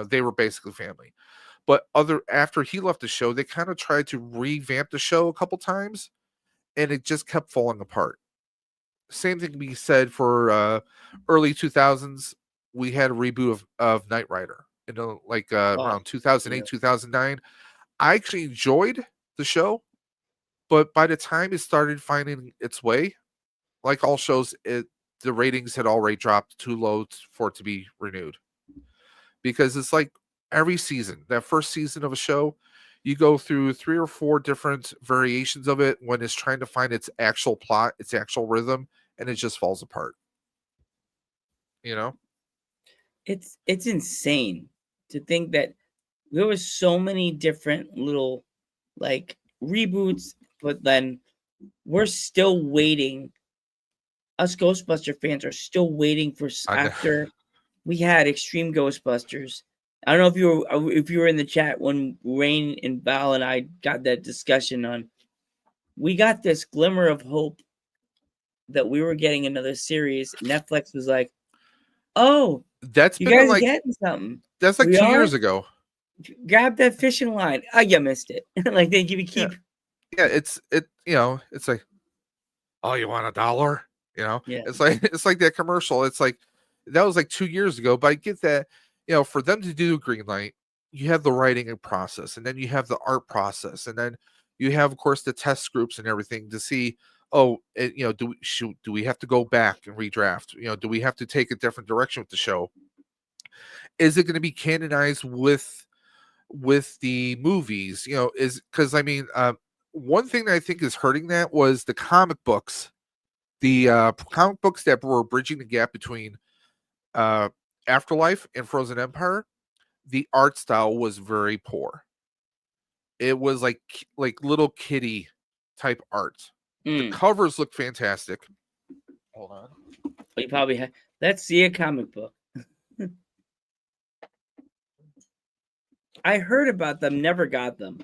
They were basically family. But after he left the show, they kind of tried to revamp the show a couple times, and it just kept falling apart. Same thing can be said for early 2000s. We had a reboot of Knight Rider, around 2008, 2009. I actually enjoyed the show, but by the time it started finding its way, like all shows, the ratings had already dropped too low for it to be renewed. Because it's like every season, that first season of a show, you go through 3 or 4 different variations of it when it's trying to find its actual plot, its actual rhythm, and it just falls apart. It's insane to think that there was so many different little reboots, but then we're still waiting. Us Ghostbuster fans are still waiting for after we had Extreme Ghostbusters. I don't know if you were in the chat when Rain and Val and I got that discussion on. We got this glimmer of hope that we were getting another series. Netflix was like, "Oh, that's you guys are getting something." That's 2 years ago. Grab that fishing line. Oh, you missed it. They keep. Yeah, it's like, oh, you want $1? Yeah. It's like that commercial. It's like that was 2 years ago. But I get that, for them to do Greenlight, you have the writing process, and then you have the art process, and then you have, of course, the test groups and everything to see. Oh, do we have to go back and redraft? Do we have to take a different direction with the show? Is it going to be canonized with the movies? Is because one thing that I think is hurting that was the comic books. The comic books that were bridging the gap between Afterlife and Frozen Empire, the art style was very poor. It was like little kitty type art. The Mm. covers look fantastic. Hold on. You probably have. Let's see a comic book. I heard about them, never got them.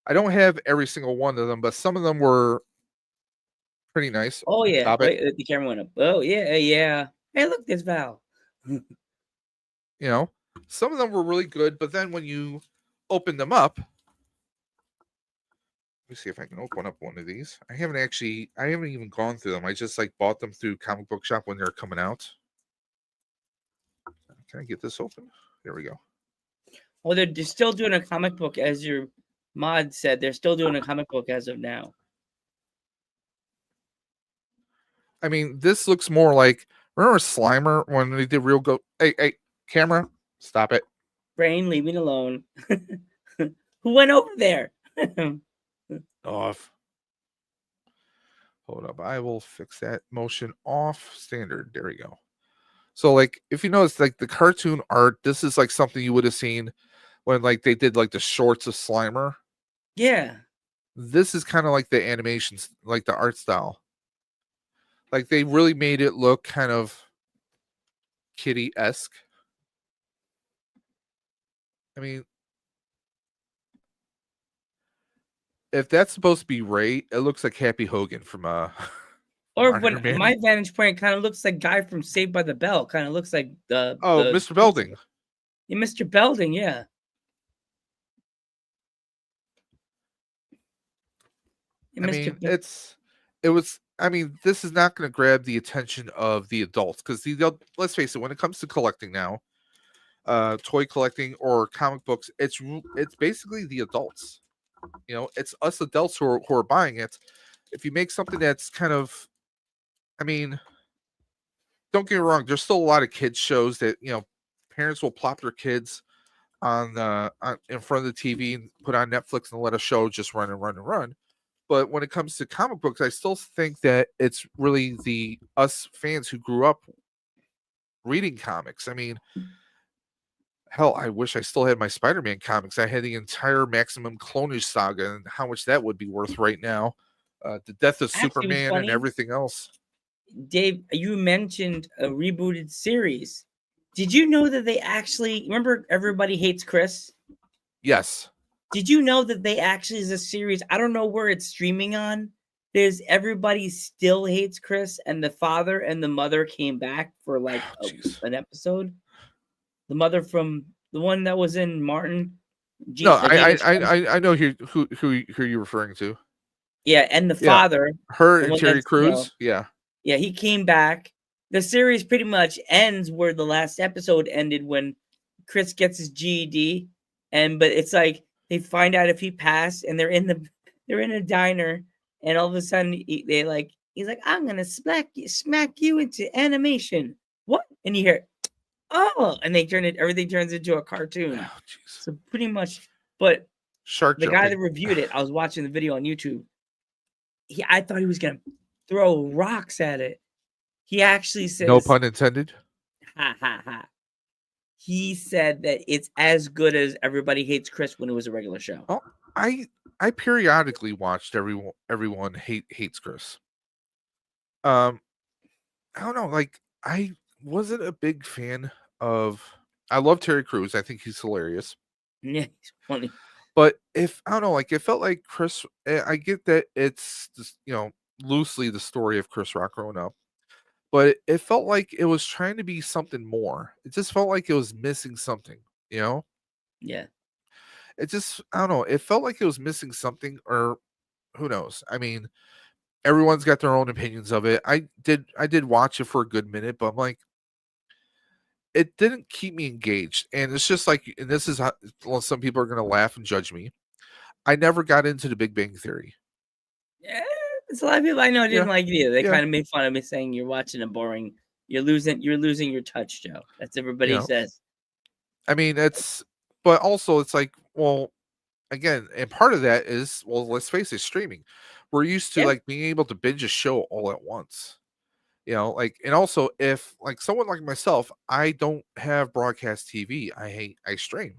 I don't have every single one of them, but some of them were pretty nice. Oh yeah, Stop it. wait, the camera went up. Oh yeah, yeah. Hey, look, there's Val. You know, some of them were really good, but then when you open them up, let me see if I can open up one of these. I haven't even gone through them. I just like bought them through Comic Book Shop when they're coming out. Can I get this open? There we go. Well, they're still doing a comic book, as your mod said. They're still doing a comic book as of now. I mean, this looks more like, remember Slimer when they did Real Go? Hey, camera, stop it. Brain, leave me alone. Who went over there? Off. Hold up. I will fix that. Motion off. Standard. There we go. So, like, if you notice, like, the cartoon art, this is, like, something you would have seen when, like, they did, like, the shorts of Slimer. Yeah. This is kind of like the animations, like, the art style. Like, they really made it look kind of kitty-esque. I mean, if that's supposed to be Ray, it looks like Happy Hogan from Or Iron when Man. my vantage point kind of looks like guy from Saved by the Bell. Kind of looks like the Mr. Belding. Yeah, Mr. Belding, yeah. I mean, this is not going to grab the attention of the adults because let's face it, when it comes to collecting now, toy collecting or comic books, it's basically the adults. You know, it's us adults who are buying it. If you make something that's kind of, I mean, don't get me wrong, there's still a lot of kids shows that, you know, parents will plop their kids on in front of the TV and put on Netflix and let a show just run and run and run. But when it comes to comic books, I still think that it's really the us fans who grew up reading comics. I mean, hell, I wish I still had my Spider-Man comics. I had the entire Maximum Clonage saga and how much that would be worth right now. The death of Actually, Superman and everything else. Dave, you mentioned a rebooted series. Did you know that they actually remember Everybody Hates Chris? Yes. Did you know that they actually is a series? I don't know where it's streaming on. There's Everybody Still Hates Chris, and the father and the mother came back for like an episode. The mother from the one that was in Martin. No, I know who you're referring to. Yeah, and the father, her and Terry Crews. Yeah, he came back. The series pretty much ends where the last episode ended when Chris gets his GED, but it's like they find out if he passed, and they're in a diner, and all of a sudden he's like, I'm gonna smack you into animation. What? And you hear, oh, and everything turns into a cartoon. Oh, so pretty much, but the guy that reviewed it, I was watching the video on YouTube. I thought he was gonna throw rocks at it. He actually says, no pun intended. Ha ha ha. He said that it's as good as Everybody Hates Chris when it was a regular show. Oh, I periodically watched everyone hates Chris. I don't know, like I wasn't a big fan of. I love Terry Crews. I think he's hilarious. Yeah, he's funny. But I don't know, like it felt like Chris. I get that it's just, you know, loosely the story of Chris Rock growing up, but it felt like it was trying to be something more. It just felt like it was missing something, you know? Yeah. It just, I don't know. It felt like it was missing something, or who knows? I mean, everyone's got their own opinions of it. I did watch it for a good minute, but I'm like, it didn't keep me engaged. And it's just like, and this is how, well, some people are going to laugh and judge me. I never got into the Big Bang Theory. Yeah, it's a lot of people I know didn't like it either. They kind of made fun of me saying you're watching a boring. You're losing your touch, Joe. That's everybody says. I mean, but also it's like, well, again, and part of that is, well, let's face it, streaming. We're used to like being able to binge a show all at once. Like, and also if like someone like myself, I don't have broadcast TV. I stream.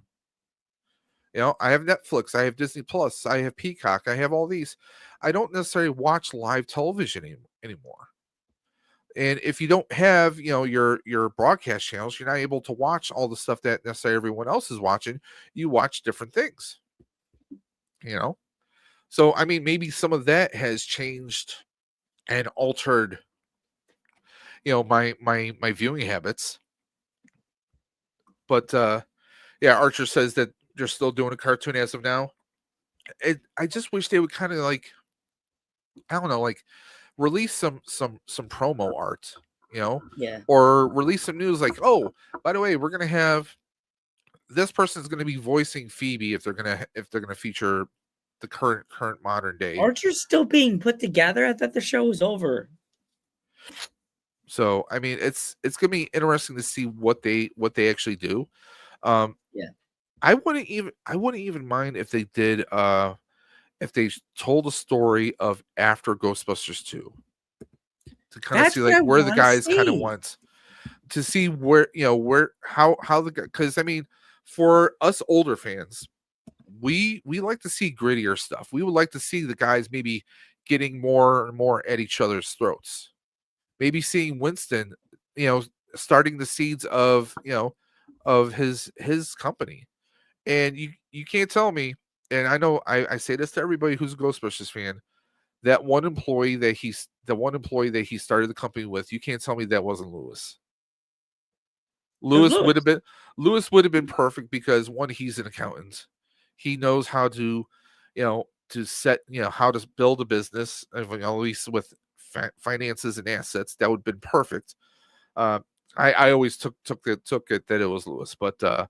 I have Netflix, I have Disney Plus, I have Peacock, I have all these. I don't necessarily watch live television anymore. And if you don't have, your broadcast channels, you're not able to watch all the stuff that necessarily everyone else is watching. You watch different things, you know. So I mean, maybe some of that has changed and altered, my viewing habits. But yeah, Archer says that they're still doing a cartoon as of now. I just wish they would kind of like, I don't know, like release some promo art, Yeah. or release some news like, oh, by the way, we're gonna have this person's gonna be voicing Phoebe if they're gonna feature the current modern day. Archer's still being put together. I thought the show was over. So I mean, it's gonna be interesting to see what they actually do. Yeah. I wouldn't even mind if they did if they told a story of after Ghostbusters 2 to kind of That's see what like I where the wanna guys kind of see. went, to see where, where how the, because I mean, for us older fans, we like to see grittier stuff. We would like to see the guys maybe getting more and more at each other's throats. Maybe seeing Winston, starting the seeds of, of his company. And you can't tell me, and I know I say this to everybody who's a Ghostbusters fan, that one employee that he started the company with, you can't tell me that wasn't Lewis. Lewis would have been perfect because, one, he's an accountant. He knows how to, to set, how to build a business, at least with finances and assets. That would have been perfect. I always took it that it was Lewis, but I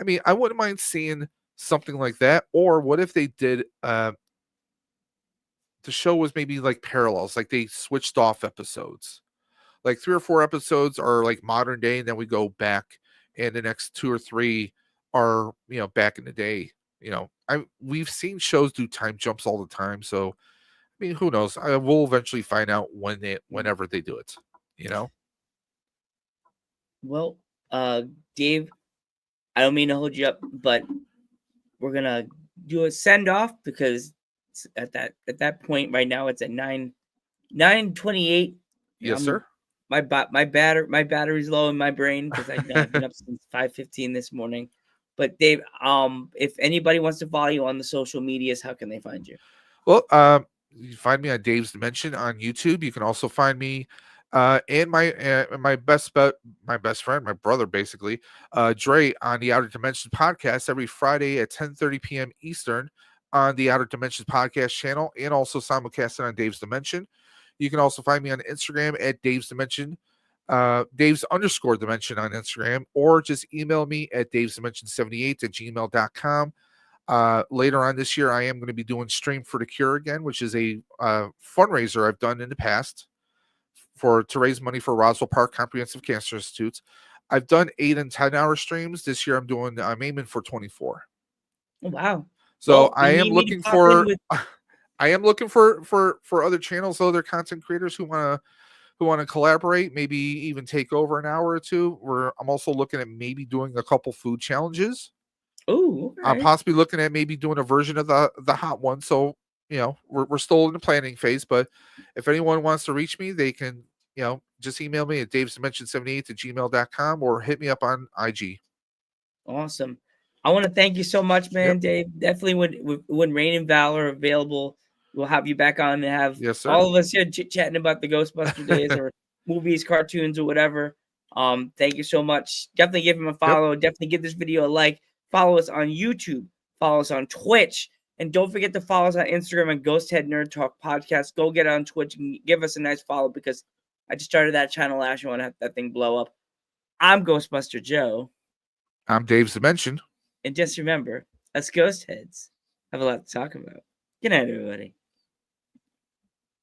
mean, I wouldn't mind seeing something like that. Or what if they did, the show was maybe like parallels, like they switched off episodes. Like 3 or 4 episodes are like modern day, and then we go back, and the next 2 or 3 are, back in the day. We've seen shows do time jumps all the time, so I mean, who knows? I will eventually find out whenever they do it. Well, Dave, I don't mean to hold you up, but we're gonna do a send off because at that point right now it's at 9:28. Yes, sir. My battery's low in my brain because I've been up since 5:15 this morning. But Dave, if anybody wants to follow you on the social medias, how can they find you? Well, you can find me on Dave's Dimension on YouTube. You can also find me and my best friend, my brother, basically, Dre, on the Outer Dimensions podcast every Friday at 10:30 p.m. Eastern on the Outer Dimensions podcast channel, and also simulcasted on Dave's Dimension. You can also find me on Instagram at Dave's Dimension, Dave's_Dimension on Instagram, or just email me at davesdimension78@gmail.com. Later on this year, I am going to be doing Stream for the Cure again, which is a fundraiser I've done in the past to raise money for Roswell Park Comprehensive Cancer Institute. I've done 8 and 10-hour streams. This year I'm aiming for 24. Oh, wow. So I am looking for I am looking for other channels, other content creators who want to collaborate, maybe even take over an hour or two. I'm also looking at maybe doing a couple food challenges. Oh, okay. I'm possibly looking at maybe doing a version of the hot one. So, we're still in the planning phase, but if anyone wants to reach me, they can, just email me at davesdimension78@gmail.com or hit me up on IG. Awesome. I want to thank you so much, man, Yep. Dave. Definitely when Rain and Valor are available, we'll have you back on and have Yes, sir. all of us here chatting about the Ghostbuster days or movies, cartoons, or whatever. Thank you so much. Definitely give him a follow. Yep. Definitely give this video a like. Follow us on YouTube. Follow us on Twitch. And don't forget to follow us on Instagram and Ghosthead Nerd Talk Podcast. Go get on Twitch and give us a nice follow because I just started that channel last year. I want to have that thing blow up. I'm Ghostbuster Joe. I'm Dave's Dimension. And just remember, us ghost heads have a lot to talk about. Good night, everybody.